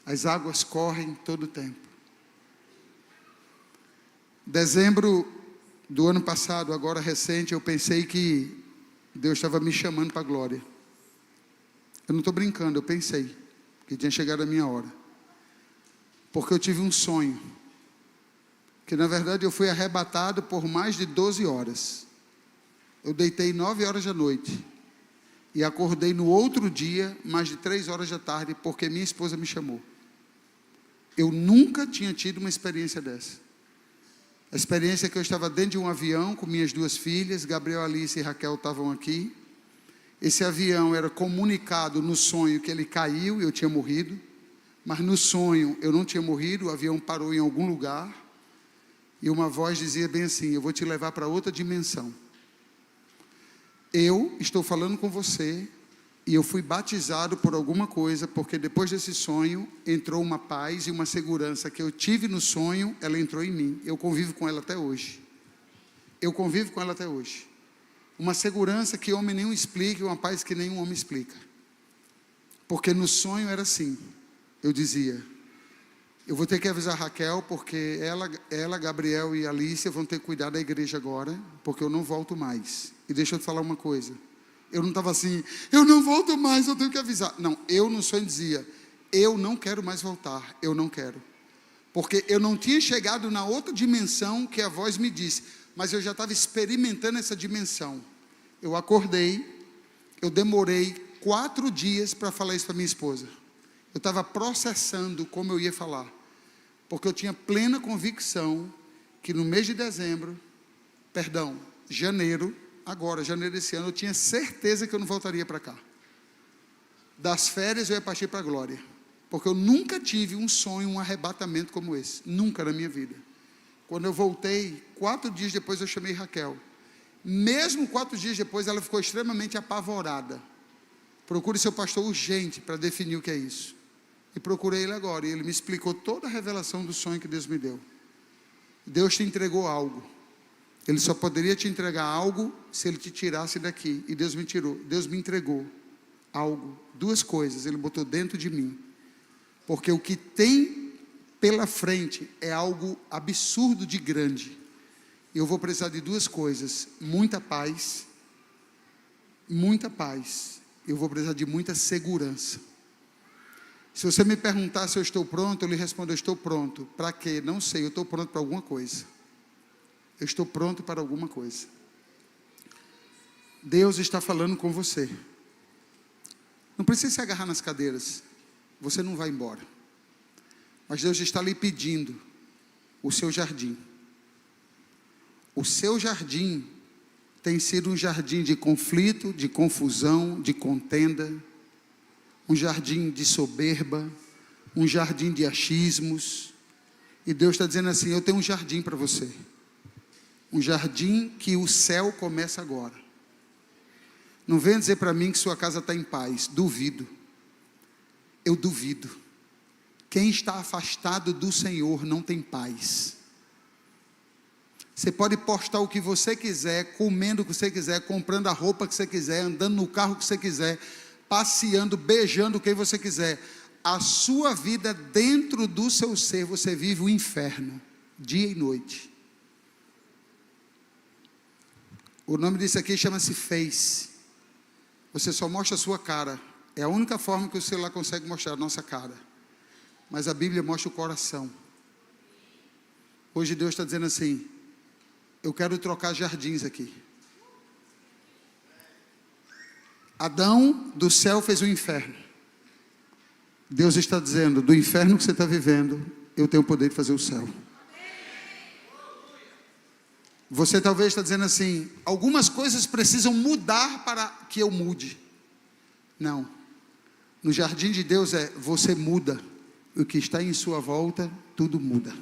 As águas correm todo o tempo. Dezembro do ano passado, agora recente, eu pensei que Deus estava me chamando para a glória. Eu não estou brincando, eu pensei que tinha chegado a minha hora. Porque eu tive um sonho. Que na verdade eu fui arrebatado por mais de 12 horas. Eu deitei 9 horas da noite. E acordei no outro dia, mais de 3 horas da tarde, porque minha esposa me chamou. Eu nunca tinha tido uma experiência dessa. A experiência é que eu estava dentro de um avião com minhas 2 filhas, Gabriel, Alice e Raquel estavam aqui. Esse avião era comunicado no sonho que ele caiu e eu tinha morrido. Mas no sonho eu não tinha morrido, o avião parou em algum lugar. E uma voz dizia bem assim: eu vou te levar para outra dimensão. Eu estou falando com você e eu fui batizado por alguma coisa, porque depois desse sonho entrou uma paz e uma segurança que eu tive no sonho, ela entrou em mim. Eu convivo com ela até hoje. Eu convivo com ela até hoje. Uma segurança que homem nenhum explica, uma paz que nenhum homem explica. Porque no sonho era assim. Eu dizia: eu vou ter que avisar Raquel, porque ela, Gabriel e Alice vão ter que cuidar da igreja agora, porque eu não volto mais. E deixa eu te falar uma coisa. Eu não estava assim: eu não volto mais, eu tenho que avisar. Não, eu no sonho dizia: eu não quero mais voltar, eu não quero. Porque eu não tinha chegado na outra dimensão que a voz me disse, mas eu já estava experimentando essa dimensão. Eu acordei, eu demorei 4 dias para falar isso para minha esposa. Eu estava processando como eu ia falar, porque eu tinha plena convicção que no mês de janeiro desse ano, eu tinha certeza que eu não voltaria para cá. Das férias eu ia partir para a glória, porque eu nunca tive um sonho, um arrebatamento como esse, nunca na minha vida. Quando eu voltei, 4 dias depois eu chamei Raquel. Mesmo 4 dias depois, ela ficou extremamente apavorada. Procure seu pastor urgente para definir o que é isso. e procurei ele agora. E ele me explicou toda a revelação do sonho que Deus me deu. Deus te entregou algo. Ele só poderia te entregar algo se ele te tirasse daqui. E Deus me tirou. Deus me entregou algo. Duas coisas ele botou dentro de mim. Porque o que tem pela frente é algo absurdo de grande. E eu vou precisar de duas coisas: muita paz. Muita paz. Eu vou precisar de muita segurança. Se você me perguntar se eu estou pronto, eu lhe respondo: eu estou pronto. Para quê? Não sei, eu estou pronto para alguma coisa. Eu estou pronto para alguma coisa. Deus está falando com você. Não precisa se agarrar nas cadeiras. Você não vai embora. Mas Deus está lhe pedindo o seu jardim. O seu jardim tem sido um jardim de conflito, de confusão, de contenda, um jardim de soberba, um jardim de achismos. E Deus está dizendo assim: eu tenho um jardim para você. Um jardim que o céu começa agora. Não venha dizer para mim que sua casa está em paz. Duvido. Eu duvido. Quem está afastado do Senhor não tem paz. Você pode postar o que você quiser, comendo o que você quiser, comprando a roupa que você quiser, andando no carro que você quiser, passeando, beijando quem você quiser. A sua vida dentro do seu ser, você vive o inferno, dia e noite. O nome disso aqui chama-se Face. Você só mostra a sua cara. É a única forma que o celular consegue mostrar a nossa cara. Mas a Bíblia mostra o coração. Hoje Deus está dizendo assim: eu quero trocar jardins aqui. Adão do céu fez o inferno. Deus está dizendo: do inferno que você está vivendo, eu tenho o poder de fazer o céu. Você talvez está dizendo assim: algumas coisas precisam mudar para que eu mude. Não. No jardim de Deus você muda. O que está em sua volta, tudo muda.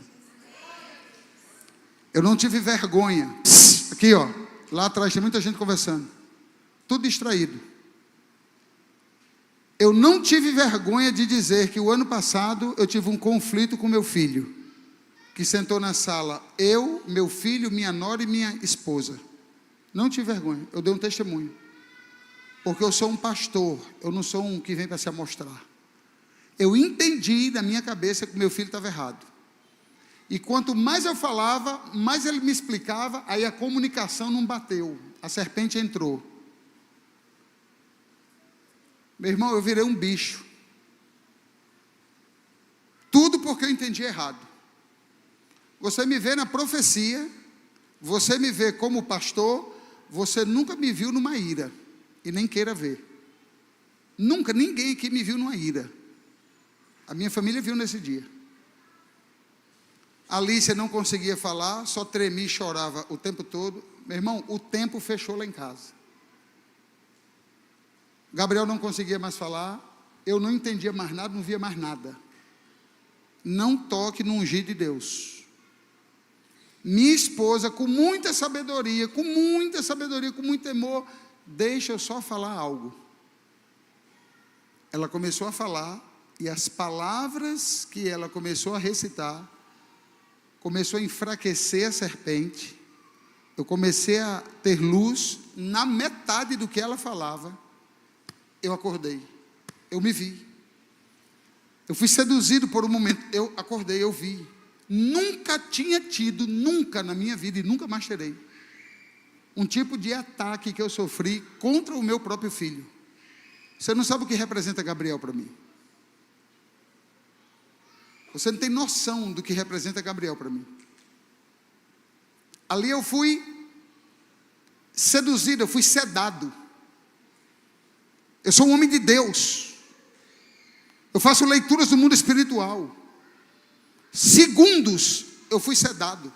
Eu não tive vergonha. Aqui ó, lá atrás tem muita gente conversando. Tudo distraído. Eu não tive vergonha de dizer que o ano passado eu tive um conflito com meu filho, que sentou na sala, eu, meu filho, minha nora e minha esposa. Não tive vergonha, eu dei um testemunho. Porque eu sou um pastor, eu não sou um que vem para se amostrar. Eu entendi na minha cabeça que meu filho estava errado. E quanto mais eu falava, mais ele me explicava, aí a comunicação não bateu, a serpente entrou. Meu irmão, eu virei um bicho. Tudo porque eu entendi errado. Você me vê na profecia, você me vê como pastor, você nunca me viu numa ira, e nem queira ver. Nunca, ninguém aqui me viu numa ira. A minha família viu nesse dia. A Alicia não conseguia falar, só tremia e chorava o tempo todo. Meu irmão, o tempo fechou lá em casa. Gabriel não conseguia mais falar, eu não entendia mais nada, não via mais nada. Não toque no ungido de Deus. Minha esposa, com muita sabedoria, com muito temor, deixa eu só falar algo. Ela começou a falar, e as palavras que ela começou a recitar, começou a enfraquecer a serpente. Eu comecei a ter luz, na metade do que ela falava, eu acordei, eu me vi. Eu fui seduzido por um momento, eu acordei, eu vi. Nunca tinha tido, nunca na minha vida, e nunca mais terei, um tipo de ataque que eu sofri contra o meu próprio filho. Você não sabe o que representa Gabriel para mim. Você não tem noção do que representa Gabriel para mim. Ali eu fui seduzido, eu fui sedado. Eu sou um homem de Deus. Eu faço leituras do mundo espiritual. Segundos eu fui sedado.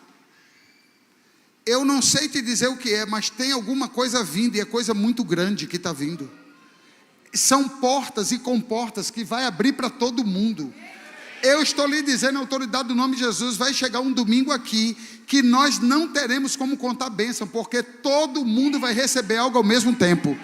Eu não sei te dizer o que é, mas tem alguma coisa vindo, e é coisa muito grande que está vindo. São portas e comportas que vai abrir para todo mundo. Eu estou lhe dizendo, a autoridade do nome de Jesus, vai chegar um domingo aqui, que nós não teremos como contar bênção, porque todo mundo vai receber algo ao mesmo tempo.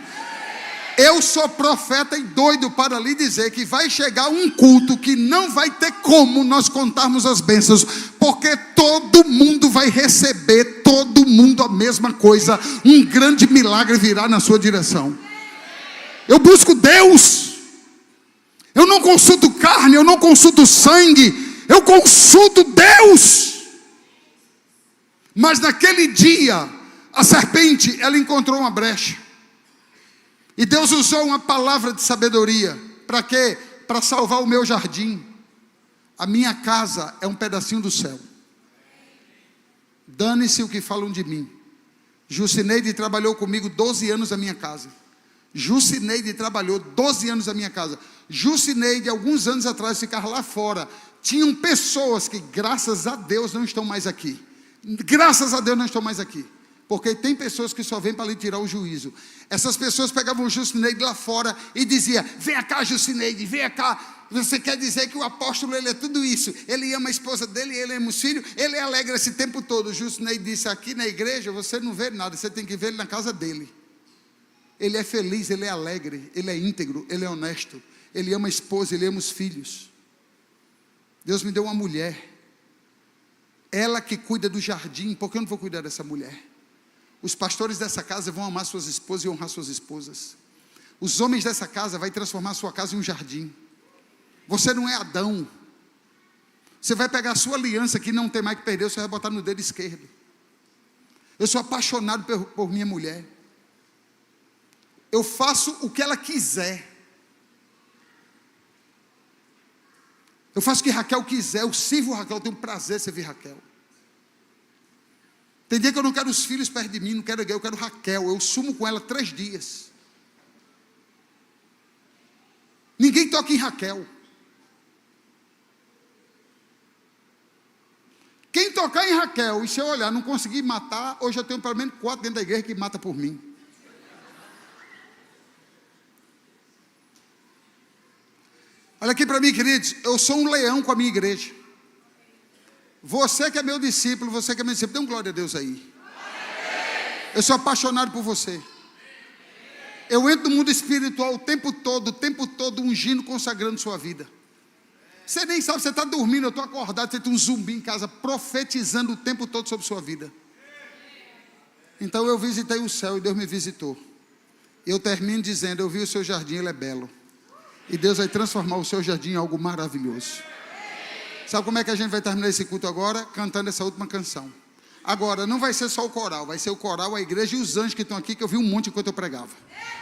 Eu sou profeta e doido para lhe dizer que vai chegar um culto que não vai ter como nós contarmos as bênçãos, porque todo mundo vai receber, todo mundo a mesma coisa. Um grande milagre virá na sua direção. Eu busco Deus. Eu não consulto carne, eu não consulto sangue, eu consulto Deus. Mas naquele dia, a serpente, ela encontrou uma brecha. E Deus usou uma palavra de sabedoria. Para quê? Para salvar o meu jardim. A minha casa é um pedacinho do céu. Dane-se o que falam de mim. Jucineide trabalhou comigo 12 anos na minha casa. Jucineide trabalhou 12 anos na minha casa. Jucineide, alguns anos atrás, ficava lá fora. Tinham pessoas que, graças a Deus, não estão mais aqui. Graças a Deus não estão mais aqui. Porque tem pessoas que só vêm para lhe tirar o juízo. Essas pessoas pegavam o Jucineide lá fora e diziam: vem cá, Jucineide, vem cá. Você quer dizer que o apóstolo, ele é tudo isso? Ele ama a esposa dele, ele ama os filhos, ele é alegre esse tempo todo. O Jucineide disse: aqui na igreja você não vê nada, você tem que ver ele na casa dele. Ele é feliz, ele é alegre, ele é íntegro, ele é honesto. Ele ama a esposa, ele ama os filhos. Deus me deu uma mulher. Ela que cuida do jardim. Por que eu não vou cuidar dessa mulher? Os pastores dessa casa vão amar suas esposas e honrar suas esposas. Os homens dessa casa vão transformar sua casa em um jardim. Você não é Adão. Você vai pegar a sua aliança que não tem mais que perder, você vai botar no dedo esquerdo. Eu sou apaixonado por minha mulher. Eu faço o que ela quiser. Eu faço o que Raquel quiser. Eu sirvo Raquel, eu tenho prazer em servir Raquel. Tem dia que eu não quero os filhos perto de mim, não quero eu quero Raquel. Eu sumo com ela 3 dias. Ninguém toca em Raquel. Quem tocar em Raquel, e se eu olhar, não conseguir matar, hoje eu tenho pelo menos 4 dentro da igreja que mata por mim. Olha aqui para mim, queridos, eu sou um leão com a minha igreja. Você que é meu discípulo, você que é meu discípulo, dê um glória a Deus aí. Eu sou apaixonado por você. Eu entro no mundo espiritual o tempo todo ungindo, consagrando sua vida. Você nem sabe, você está dormindo, eu estou acordado, você tem um zumbi em casa, profetizando o tempo todo sobre sua vida. Então eu visitei o céu e Deus me visitou. Eu termino dizendo: eu vi o seu jardim, ele é belo. E Deus vai transformar o seu jardim em algo maravilhoso. Sabe como é que a gente vai terminar esse culto agora? Cantando essa última canção. Agora, não vai ser só o coral, vai ser o coral, a igreja e os anjos que estão aqui, que eu vi um monte enquanto eu pregava.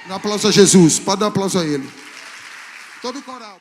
Dá um aplauso a Jesus, pode dar um aplauso a Ele. Todo o coral.